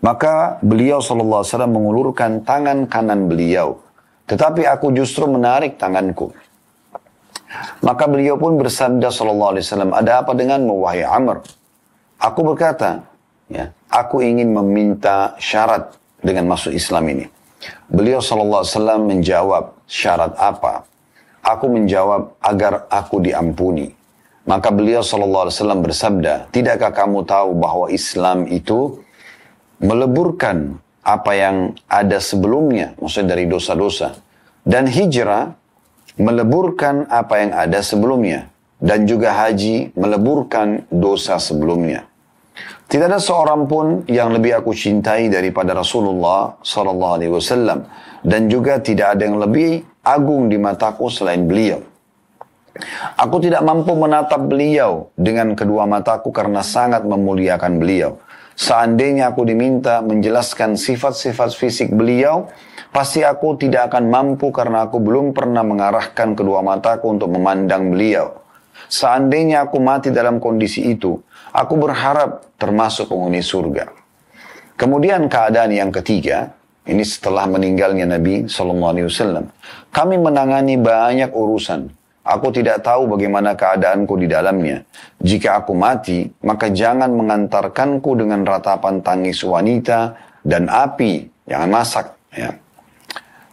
Maka beliau SAW mengulurkan tangan kanan beliau. Tetapi aku justru menarik tanganku. Maka beliau pun bersabda SAW, ada apa denganmu wahai Amr? Aku berkata, ya, aku ingin meminta syarat dengan masuk Islam ini. Beliau SAW menjawab, syarat apa? Aku menjawab, agar aku diampuni. Maka beliau SAW bersabda, tidakkah kamu tahu bahwa Islam itu meleburkan apa yang ada sebelumnya, maksudnya dari dosa-dosa. Dan hijrah meleburkan apa yang ada sebelumnya. Dan juga haji meleburkan dosa sebelumnya. Tidak ada seorang pun yang lebih aku cintai daripada Rasulullah SAW. Dan juga tidak ada yang lebih agung di mataku selain beliau. Aku tidak mampu menatap beliau dengan kedua mataku karena sangat memuliakan beliau. Seandainya aku diminta menjelaskan sifat-sifat fisik beliau, pasti aku tidak akan mampu karena aku belum pernah mengarahkan kedua mataku untuk memandang beliau. Seandainya aku mati dalam kondisi itu, aku berharap termasuk penghuni surga. Kemudian keadaan yang ketiga, ini setelah meninggalnya Nabi SAW, kami menangani banyak urusan. Aku tidak tahu bagaimana keadaanku di dalamnya. Jika aku mati, maka jangan mengantarkanku dengan ratapan tangis wanita dan api. Jangan masak. Ya.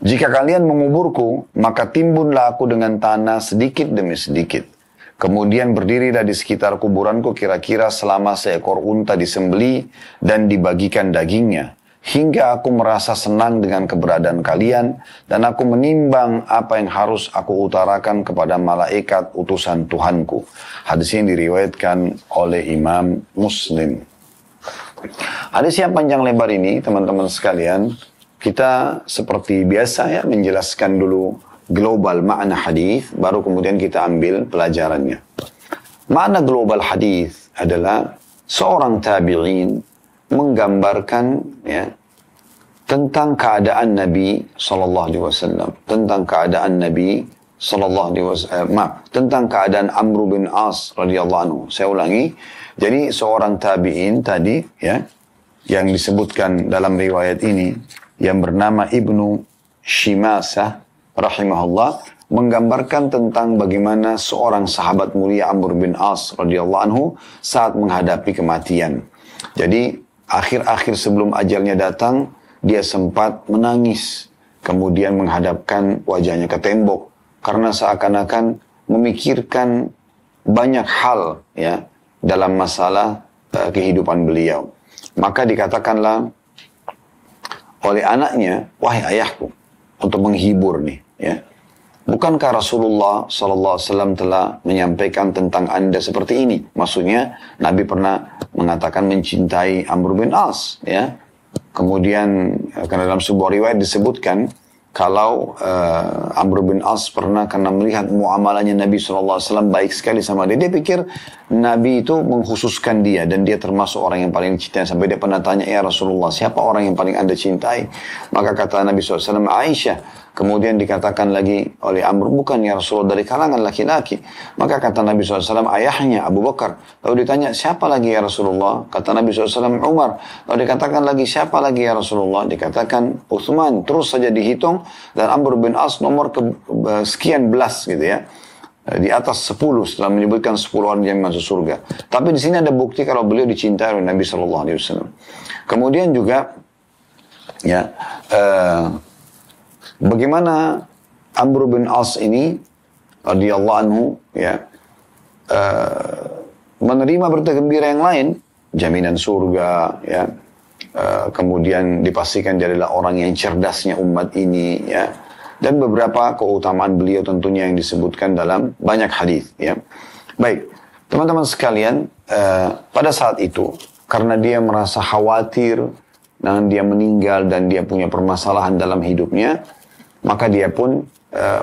Jika kalian menguburku, maka timbunlah aku dengan tanah sedikit demi sedikit. Kemudian berdirilah di sekitar kuburanku kira-kira selama seekor unta disembeli dan dibagikan dagingnya. hingga aku merasa senang dengan keberadaan kalian, dan aku menimbang apa yang harus aku utarakan kepada malaikat utusan Tuhanku. Hadis ini diriwayatkan oleh Imam Muslim. Hadis yang panjang lebar ini, teman-teman sekalian, kita seperti biasa ya menjelaskan dulu global makna hadis, baru kemudian kita ambil pelajarannya. Makna global hadis adalah seorang tabi'in menggambarkan ya tentang keadaan Nabi sallallahu alaihi wasallam, tentang keadaan Nabi sallallahu alaihi wasallam, tentang keadaan Amr bin As radhiyallahu anhu. Saya ulangi. Jadi seorang tabi'in tadi ya yang disebutkan dalam riwayat ini yang bernama Ibnu Shimasah rahimahullah menggambarkan tentang bagaimana seorang sahabat mulia Amr bin As radhiyallahu anhu saat menghadapi kematian. Jadi akhir-akhir sebelum ajalnya datang, dia sempat menangis, kemudian menghadapkan wajahnya ke tembok karena seakan-akan memikirkan banyak hal ya dalam masalah kehidupan beliau. Maka dikatakanlah oleh anaknya, wahai ayahku, untuk menghibur nih ya. Bukankah Rasulullah SAW telah menyampaikan tentang anda seperti ini? Maksudnya Nabi pernah mengatakan mencintai Amr bin As ya. Kemudian karena dalam sebuah riwayat disebutkan kalau Amr bin As pernah karena melihat muamalahnya Nabi SAW baik sekali sama dia. Dia pikir Nabi itu mengkhususkan dia dan dia termasuk orang yang paling cintai. Sampai dia pernah tanya, ya Rasulullah, siapa orang yang paling anda cintai? Maka kata Nabi SAW, Aisyah. Kemudian dikatakan lagi oleh Amr, bukan ya Rasulullah, dari kalangan laki-laki. Maka kata Nabi SAW, ayahnya Abu Bakar. Lalu ditanya, siapa lagi ya Rasulullah? Kata Nabi SAW, Umar. Lalu dikatakan lagi, siapa lagi ya Rasulullah? Dikatakan Uthman. Terus saja dihitung, dan Amr bin As nomor sekian belas gitu ya. Di atas 10 setelah menyebutkan 10 orang yang masuk surga. Tapi di sini ada bukti kalau beliau dicintai oleh Nabi SAW. Kemudian juga ya bagaimana Amr bin As ini radhiyallahu anhu ya menerima berita gembira yang lain, jaminan surga ya. Kemudian dipastikan dia adalah orang yang cerdasnya umat ini ya. Dan beberapa keutamaan beliau tentunya yang disebutkan dalam banyak hadis ya. Baik, teman-teman sekalian, pada saat itu karena dia merasa khawatir dan dia meninggal dan dia punya permasalahan dalam hidupnya, maka dia pun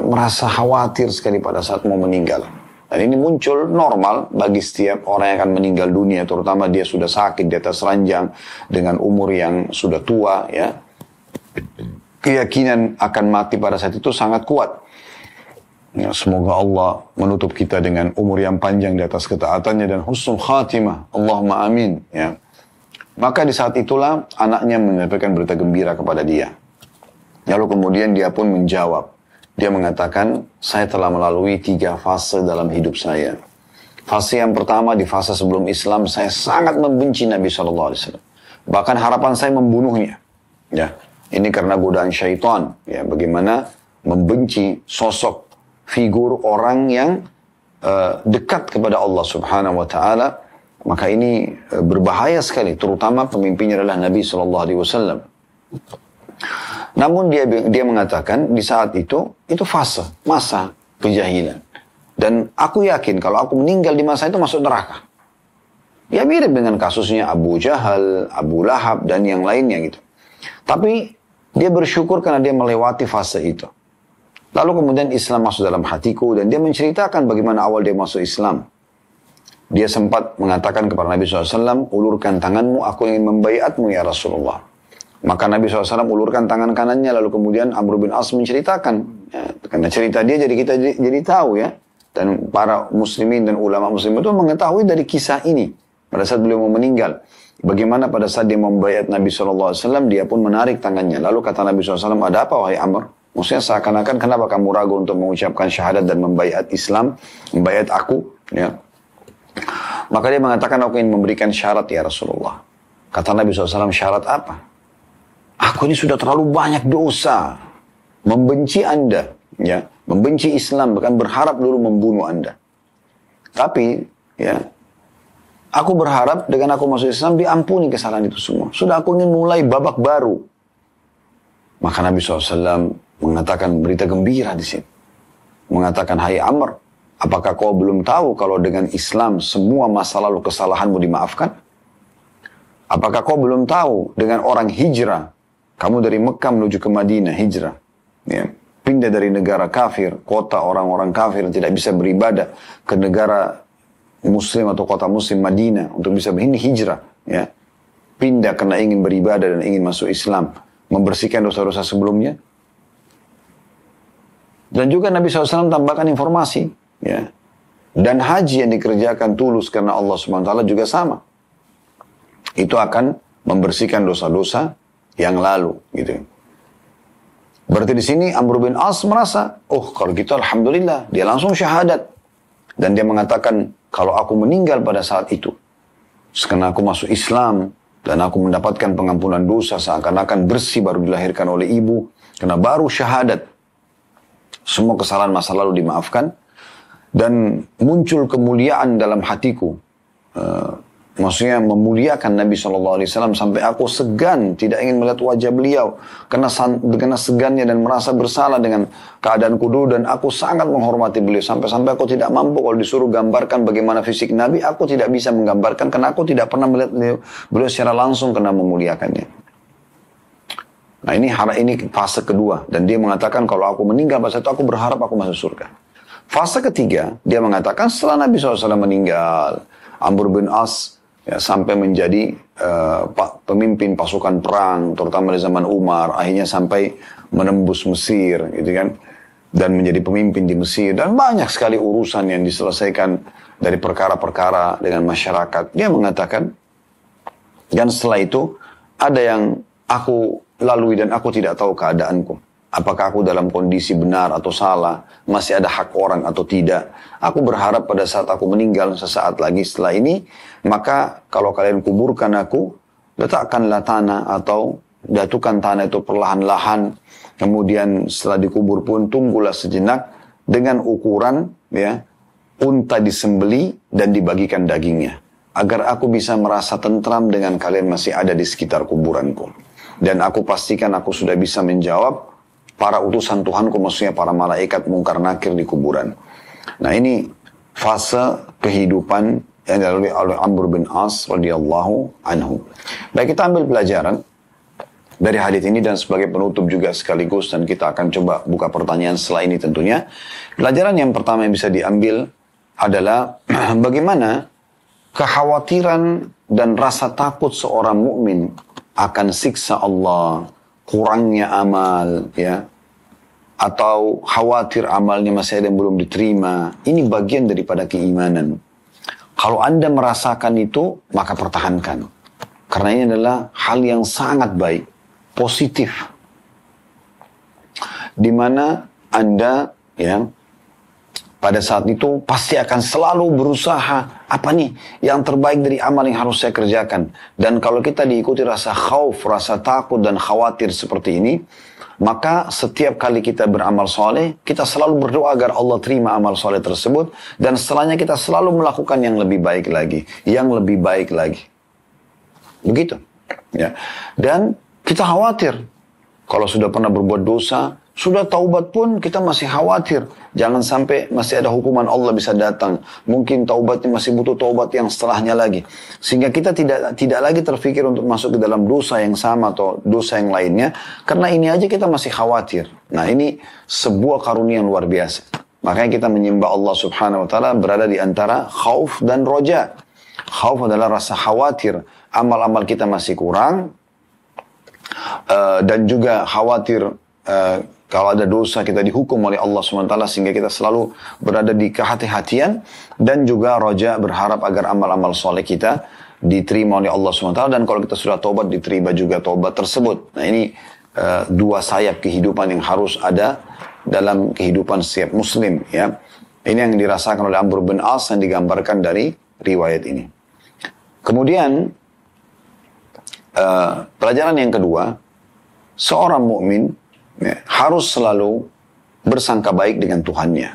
merasa khawatir sekali pada saat mau meninggal. Dan ini muncul normal bagi setiap orang yang akan meninggal dunia, terutama dia sudah sakit di atas ranjang dengan umur yang sudah tua ya. Keyakinan akan mati pada saat itu sangat kuat. Ya, semoga Allah menutup kita dengan umur yang panjang di atas ketaatannya dan husnul khatimah. Allahumma amin. Ya. Maka di saat itulah anaknya menyampaikan berita gembira kepada dia. Lalu kemudian dia pun menjawab. Dia mengatakan, saya telah melalui 3 fase dalam hidup saya. Fase yang pertama, di fase sebelum Islam, saya sangat membenci Nabi SAW. Bahkan harapan saya membunuhnya. Ya. Ini karena godaan syaitan, ya, bagaimana membenci sosok figur orang yang dekat kepada Allah Subhanahu wa taala, maka ini berbahaya sekali, terutama pemimpinnya adalah Nabi sallallahu alaihi wasallam. Namun dia mengatakan di saat itu masa kejahilan. Dan aku yakin kalau aku meninggal di masa itu masuk neraka. Ya mirip dengan kasusnya Abu Jahal, Abu Lahab dan yang lainnya gitu. Tapi dia bersyukur karena dia melewati fase itu. Lalu kemudian Islam masuk dalam hatiku dan dia menceritakan bagaimana awal dia masuk Islam. Dia sempat mengatakan kepada Nabi SAW, ulurkan tanganmu, aku ingin membaiatmu ya Rasulullah. Maka Nabi SAW ulurkan tangan kanannya, lalu kemudian Amr bin As menceritakan. Ya, karena cerita dia jadi kita jadi tahu ya. Dan para muslimin dan ulama muslim itu mengetahui dari kisah ini. Pada saat beliau mau meninggal. Bagaimana pada saat dia membaiat Nabi SAW, dia pun menarik tangannya. Lalu kata Nabi SAW, ada apa wahai Amr? Maksudnya seakan-akan kenapa kamu ragu untuk mengucapkan syahadat dan membaiat Islam, membaiat aku? Ya. Maka dia mengatakan, aku ingin memberikan syarat ya Rasulullah. Kata Nabi SAW, syarat apa? Aku ini sudah terlalu banyak dosa. Membenci anda. Ya. Membenci Islam, bahkan berharap dulu membunuh anda. Tapi, ya, Aku berharap dengan aku masuk Islam diampuni kesalahan itu semua. Sudah aku ingin mulai babak baru. Maka Nabi SAW mengatakan berita gembira di sini. Mengatakan, hai Amr, apakah kau belum tahu kalau dengan Islam semua masa lalu kesalahanmu dimaafkan? Apakah kau belum tahu dengan orang hijrah, kamu dari Mekah menuju ke Madinah, hijrah. Ya, pindah dari negara kafir, kota orang-orang kafir yang tidak bisa beribadah, ke negara Muslim atau kota Muslim Madinah untuk bisa ini hijrah. Ya. Pindah karena ingin beribadah dan ingin masuk Islam, membersihkan dosa-dosa sebelumnya. Dan juga Nabi SAW tambahkan informasi. Ya. Dan haji yang dikerjakan tulus karena Allah SWT juga sama. Itu akan membersihkan dosa-dosa yang lalu. Gitu. Berarti di sini Amr bin As merasa, oh kalau gitu Alhamdulillah. Dia langsung syahadat. Dan dia mengatakan, kalau aku meninggal pada saat itu, karena aku masuk Islam, dan aku mendapatkan pengampunan dosa seakan-akan bersih baru dilahirkan oleh ibu, karena baru syahadat. Semua kesalahan masa lalu dimaafkan. Dan muncul kemuliaan dalam hatiku. Maksudnya memuliakan Nabi SAW sampai aku segan, tidak ingin melihat wajah beliau. Karena segannya dan merasa bersalah dengan keadaanku dulu. Dan aku sangat menghormati beliau. Sampai-sampai aku tidak mampu kalau disuruh gambarkan bagaimana fisik Nabi. Aku tidak bisa menggambarkan karena aku tidak pernah melihat beliau secara langsung karena memuliakannya. Nah ini fase kedua. Dan dia mengatakan kalau aku meninggal pada saat itu aku berharap aku masuk surga. Fase ketiga, dia mengatakan setelah Nabi SAW meninggal, Amr bin As ya, sampai menjadi pemimpin pasukan perang, terutama di zaman Umar, akhirnya sampai menembus Mesir, gitu kan, dan menjadi pemimpin di Mesir, dan banyak sekali urusan yang diselesaikan dari perkara-perkara dengan masyarakat. Dia mengatakan, dan setelah itu ada yang aku lalui dan aku tidak tahu keadaanku. Apakah aku dalam kondisi benar atau salah, masih ada hak orang atau tidak. Aku berharap pada saat aku meninggal sesaat lagi setelah ini, maka kalau kalian kuburkan aku, letakkanlah tanah atau jatuhkan tanah itu perlahan-lahan. Kemudian setelah dikubur pun tunggulah sejenak dengan ukuran ya unta disembeli dan dibagikan dagingnya. Agar aku bisa merasa tentram dengan kalian masih ada di sekitar kuburanku. Dan aku pastikan aku sudah bisa menjawab para utusan Tuhanku, maksudnya para malaikat mungkar nakir di kuburan. Nah ini fase kehidupan yang dilalui oleh Amr bin As radhiyallahu anhu. Baik, kita ambil pelajaran dari hadits ini dan sebagai penutup juga sekaligus, dan kita akan coba buka pertanyaan setelah ini tentunya. Pelajaran yang pertama yang bisa diambil adalah bagaimana kekhawatiran dan rasa takut seorang mukmin akan siksa Allah, kurangnya amal, ya, atau khawatir amalnya masih ada yang belum diterima. Ini bagian daripada keimanan. Kalau Anda merasakan itu, maka pertahankan. Karena ini adalah hal yang sangat baik, positif. Di mana Anda, ya, pada saat itu pasti akan selalu berusaha, apa nih yang terbaik dari amal yang harus saya kerjakan. Dan kalau kita diikuti rasa khauf, rasa takut dan khawatir seperti ini, maka setiap kali kita beramal soleh, kita selalu berdoa agar Allah terima amal soleh tersebut. Dan setelahnya kita selalu melakukan yang lebih baik lagi, yang lebih baik lagi. Begitu. Ya. Dan kita khawatir, kalau sudah pernah berbuat dosa, sudah taubat pun kita masih khawatir. Jangan sampai masih ada hukuman Allah bisa datang. Mungkin taubatnya masih butuh taubat yang setelahnya lagi. Sehingga kita tidak lagi terfikir untuk masuk ke dalam dosa yang sama atau dosa yang lainnya. Karena ini aja kita masih khawatir. Nah ini sebuah karunia yang luar biasa. Makanya kita menyembah Allah subhanahu wa ta'ala berada di antara khauf dan roja. Khauf adalah rasa khawatir. Amal-amal kita masih kurang. Dan juga khawatir kalau ada dosa kita dihukum oleh Allah SWT sehingga kita selalu berada di kehati-hatian, dan juga roja berharap agar amal-amal soleh kita diterima oleh Allah SWT, dan kalau kita sudah tobat diterima juga tobat tersebut. Nah ini dua sayap kehidupan yang harus ada dalam kehidupan setiap muslim, ya. Ini yang dirasakan oleh Amr bin As yang digambarkan dari riwayat ini. Kemudian pelajaran yang kedua, seorang mukmin ya, harus selalu bersangka baik dengan Tuhannya.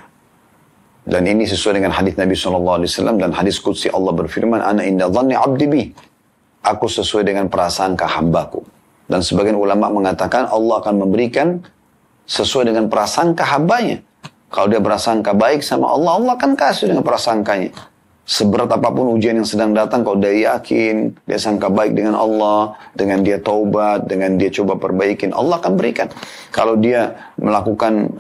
Dan ini sesuai dengan hadis Nabi SAW dan hadis qudsi Allah berfirman, Ana inda dhanni abdi bi. Aku sesuai dengan prasangka hambaku. Dan sebagian ulama mengatakan Allah akan memberikan sesuai dengan prasangka hambanya. Kalau dia berasangka baik sama Allah, Allah akan kasih dengan prasangkanya. Seberat apapun ujian yang sedang datang, kalau dia yakin, dia sangka baik dengan Allah, dengan dia taubat, dengan dia coba perbaikin, Allah akan berikan. Kalau dia melakukan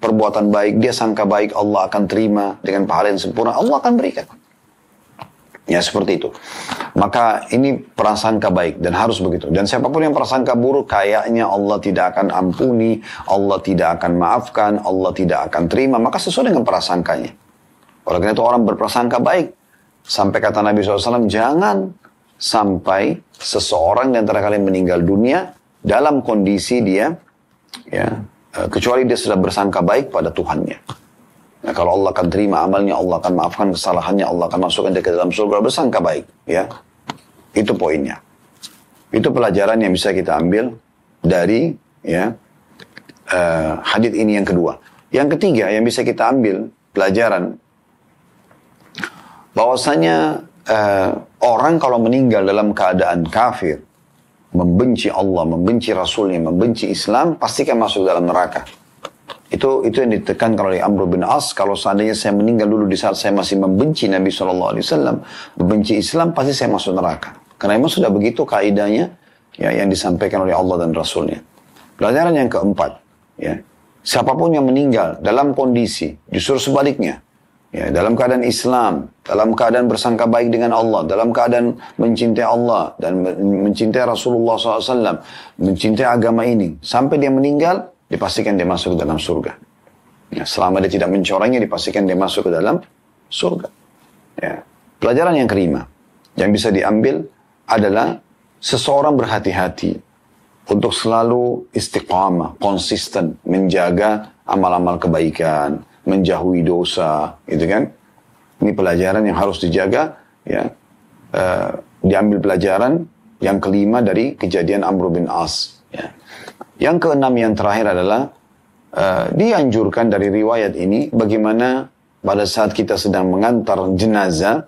perbuatan baik, dia sangka baik, Allah akan terima dengan pahala yang sempurna, Allah akan berikan. Ya seperti itu. Maka ini prasangka baik dan harus begitu. Dan siapapun yang prasangka buruk, kayaknya Allah tidak akan ampuni, Allah tidak akan maafkan, Allah tidak akan terima, maka sesuai dengan prasangkanya. Oleh karena itu orang berprasangka baik. Sampai kata Nabi SAW, jangan sampai seseorang di antara kalian meninggal dunia dalam kondisi dia, kecuali dia sudah bersangka baik pada Tuhannya. Nah, kalau Allah akan terima amalnya, Allah akan maafkan kesalahannya, Allah akan masukkan dia ke dalam surga, bersangka baik. Ya, itu poinnya. Itu pelajaran yang bisa kita ambil dari hadits ini yang kedua. Yang ketiga yang bisa kita ambil pelajaran, bahwasanya orang kalau meninggal dalam keadaan kafir, membenci Allah, membenci Rasulnya, membenci Islam, pasti akan masuk dalam neraka. Itu yang ditekankan oleh Amr bin As. Kalau seandainya saya meninggal dulu di saat saya masih membenci Nabi SAW, membenci Islam, pasti saya masuk neraka. Karena memang sudah begitu kaidahnya yang disampaikan oleh Allah dan Rasulnya. Pelajaran yang keempat, siapapun yang meninggal dalam kondisi justru sebaliknya, dalam keadaan Islam, dalam keadaan bersangka baik dengan Allah, dalam keadaan mencintai Allah dan mencintai Rasulullah SAW, mencintai agama ini, sampai dia meninggal, dipastikan dia masuk ke dalam surga. Selama dia tidak mencorengnya, dipastikan dia masuk ke dalam surga. Pelajaran yang kelima yang bisa diambil adalah seseorang berhati-hati untuk selalu istiqamah, konsisten menjaga amal-amal kebaikan, menjauhi dosa, gitu kan? Ini pelajaran yang harus dijaga. Diambil pelajaran yang kelima dari kejadian Amr bin As. Yang keenam yang terakhir adalah dianjurkan dari riwayat ini bagaimana pada saat kita sedang mengantar jenazah,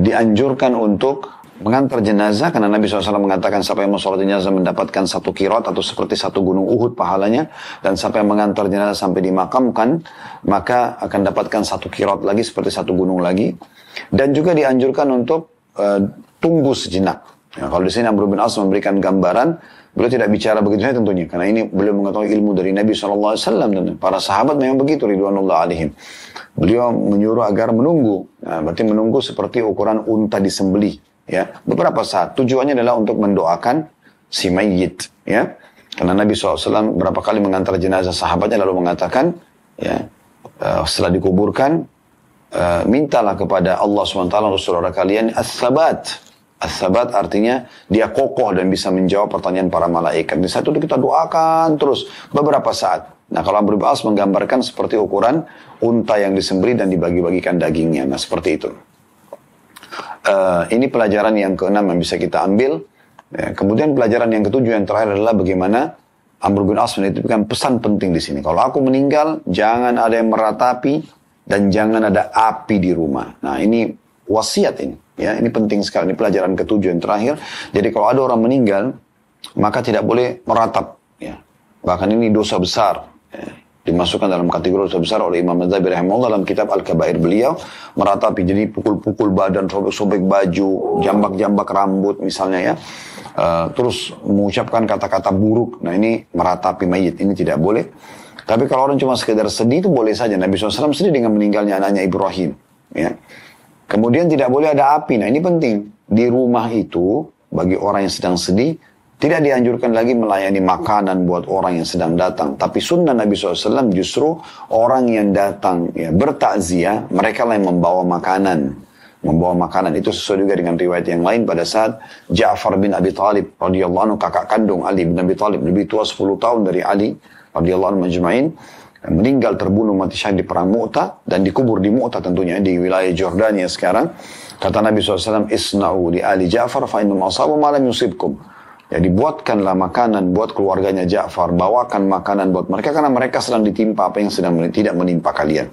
dianjurkan untuk mengantar jenazah karena Nabi SAW mengatakan siapa yang mau sholat jenazah mendapatkan 1 qirat atau seperti 1 gunung Uhud pahalanya, dan siapa yang mengantar jenazah sampai dimakamkan maka akan dapatkan 1 qirat lagi seperti 1 gunung lagi. Dan juga dianjurkan untuk tunggu sejenak. Kalau di sini Amr bin As memberikan gambaran, beliau tidak bicara begitu saja tentunya, karena ini beliau mengetahui ilmu dari Nabi SAW dan para sahabat memang begitu ridwanullah alaihim. Beliau menyuruh agar menunggu, berarti menunggu seperti ukuran unta disembelih, beberapa saat. Tujuannya adalah untuk mendoakan si mayit, karena Nabi SAW berapa kali mengantar jenazah sahabatnya lalu mengatakan, setelah dikuburkan, mintalah kepada Allah SWT untuk saudara kalian as-sabat. As-sabat artinya dia kokoh dan bisa menjawab pertanyaan para malaikat. Di saat itu kita doakan terus beberapa saat. Nah, kalau Amr bin As menggambarkan seperti ukuran unta yang disembelih dan dibagi-bagikan dagingnya. Nah, seperti itu. Ini pelajaran yang keenam yang bisa kita ambil. Kemudian pelajaran yang ketujuh yang terakhir adalah bagaimana Amr bin As menitipkan pesan penting di sini. Kalau aku meninggal, jangan ada yang meratapi dan jangan ada api di rumah. Nah, ini wasiat ini. Ini penting sekali, ini pelajaran ketujuh yang terakhir. Jadi kalau ada orang meninggal, maka tidak boleh meratap. Bahkan ini dosa besar. Dimasukkan dalam kategori dosa besar oleh Imam Madzhabi rahimahullah dalam kitab Al-Kabair beliau. Meratapi, jadi pukul-pukul badan, sobek-sobek baju, jambak-jambak rambut misalnya terus mengucapkan kata-kata buruk. Nah, ini meratapi mayit, ini tidak boleh. Tapi kalau orang cuma sekedar sedih itu boleh saja. Nabi SAW sedih dengan meninggalnya anaknya Ibrahim. Kemudian tidak boleh ada api. Nah, ini penting. Di rumah itu, bagi orang yang sedang sedih, tidak dianjurkan lagi melayani makanan buat orang yang sedang datang. Tapi sunnah Nabi SAW justru orang yang datang bertakziah, mereka lah yang membawa makanan. Membawa makanan. Itu sesuai juga dengan riwayat yang lain pada saat Ja'far bin Abi Talib radhiyallahu anhu, kakak kandung Ali bin Abi Talib, lebih tua 10 tahun dari Ali radhiyallahu anhu majma'in, meninggal terbunuh mati syahid di perang Mu'tah dan dikubur di Mu'tah tentunya di wilayah Jordania sekarang. Kata Nabi SAW, isna'u li ali Ja'far fa innum asabu ma lam yusibkum. Jadi buatkanlah makanan buat keluarganya Ja'far, bawakan makanan buat mereka karena mereka sedang ditimpa apa yang sedang tidak menimpa kalian.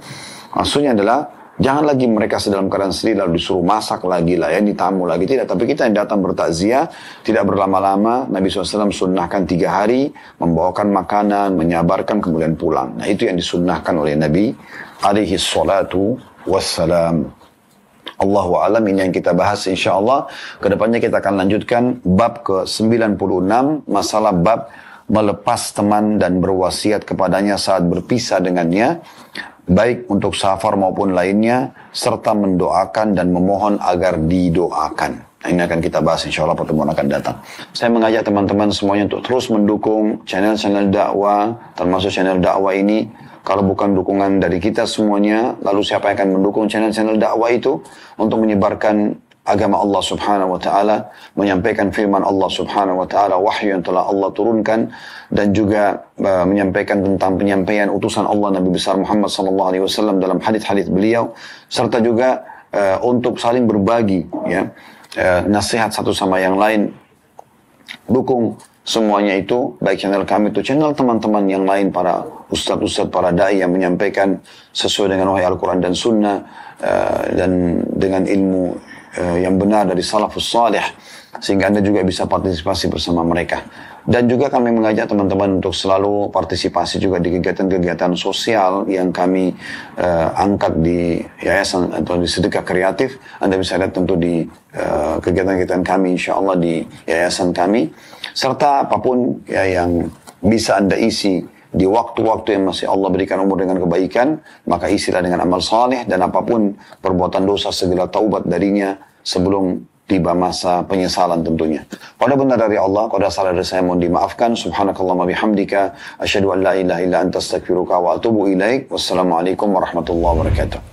Maksudnya adalah jangan lagi mereka dalam keadaan sedih lalu disuruh masak lagi, layani tamu lagi. Tidak, tapi kita yang datang bertakziah, tidak berlama-lama. Nabi SAW sunnahkan 3 hari, membawakan makanan, menyabarkan, kemudian pulang. Nah itu yang disunnahkan oleh Nabi alaihi salatu wassalam. Allahu alam, ini yang kita bahas insyaAllah. Kedepannya kita akan lanjutkan bab ke-96, masalah bab melepas teman dan berwasiat kepadanya saat berpisah dengannya, baik untuk safar maupun lainnya, serta mendoakan dan memohon agar didoakan. Nah, ini akan kita bahas insyaAllah pertemuan akan datang. Saya mengajak teman-teman semuanya untuk terus mendukung channel-channel dakwah, termasuk channel dakwah ini. Kalau bukan dukungan dari kita semuanya, lalu siapa yang akan mendukung channel-channel dakwah itu untuk menyebarkan agama Allah subhanahu wa ta'ala, menyampaikan firman Allah subhanahu wa ta'ala, wahyu yang telah Allah turunkan, dan juga menyampaikan tentang penyampaian utusan Allah Nabi besar Muhammad sallallahu alaihi wasallam dalam hadits-hadits beliau, serta juga untuk saling berbagi ya, nasihat satu sama yang lain. Dukung semuanya itu, baik channel kami itu channel teman-teman yang lain, para ustadz-ustadz, para da'i yang menyampaikan sesuai dengan wahyu Al-Quran dan Sunnah, dan dengan ilmu yang benar dari salafus salih, sehingga Anda juga bisa partisipasi bersama mereka. Dan juga kami mengajak teman-teman untuk selalu partisipasi juga di kegiatan-kegiatan sosial yang kami angkat di yayasan atau di sedekah kreatif. Anda bisa lihat tentu di kegiatan-kegiatan kami insyaAllah di yayasan kami, serta apapun ya yang bisa Anda isi di waktu-waktu yang masih Allah berikan umur dengan kebaikan, maka isilah dengan amal saleh, dan apapun perbuatan dosa segera taubat darinya sebelum tiba masa penyesalan tentunya. Pada benar dari Allah, pada salah dari saya mohon dimaafkan. Subhanakallahumma bihamdika, asyhadu an la ilaha illa anta astaghfiruka wa atubu ilaik. Wassalamualaikum warahmatullahi wabarakatuh.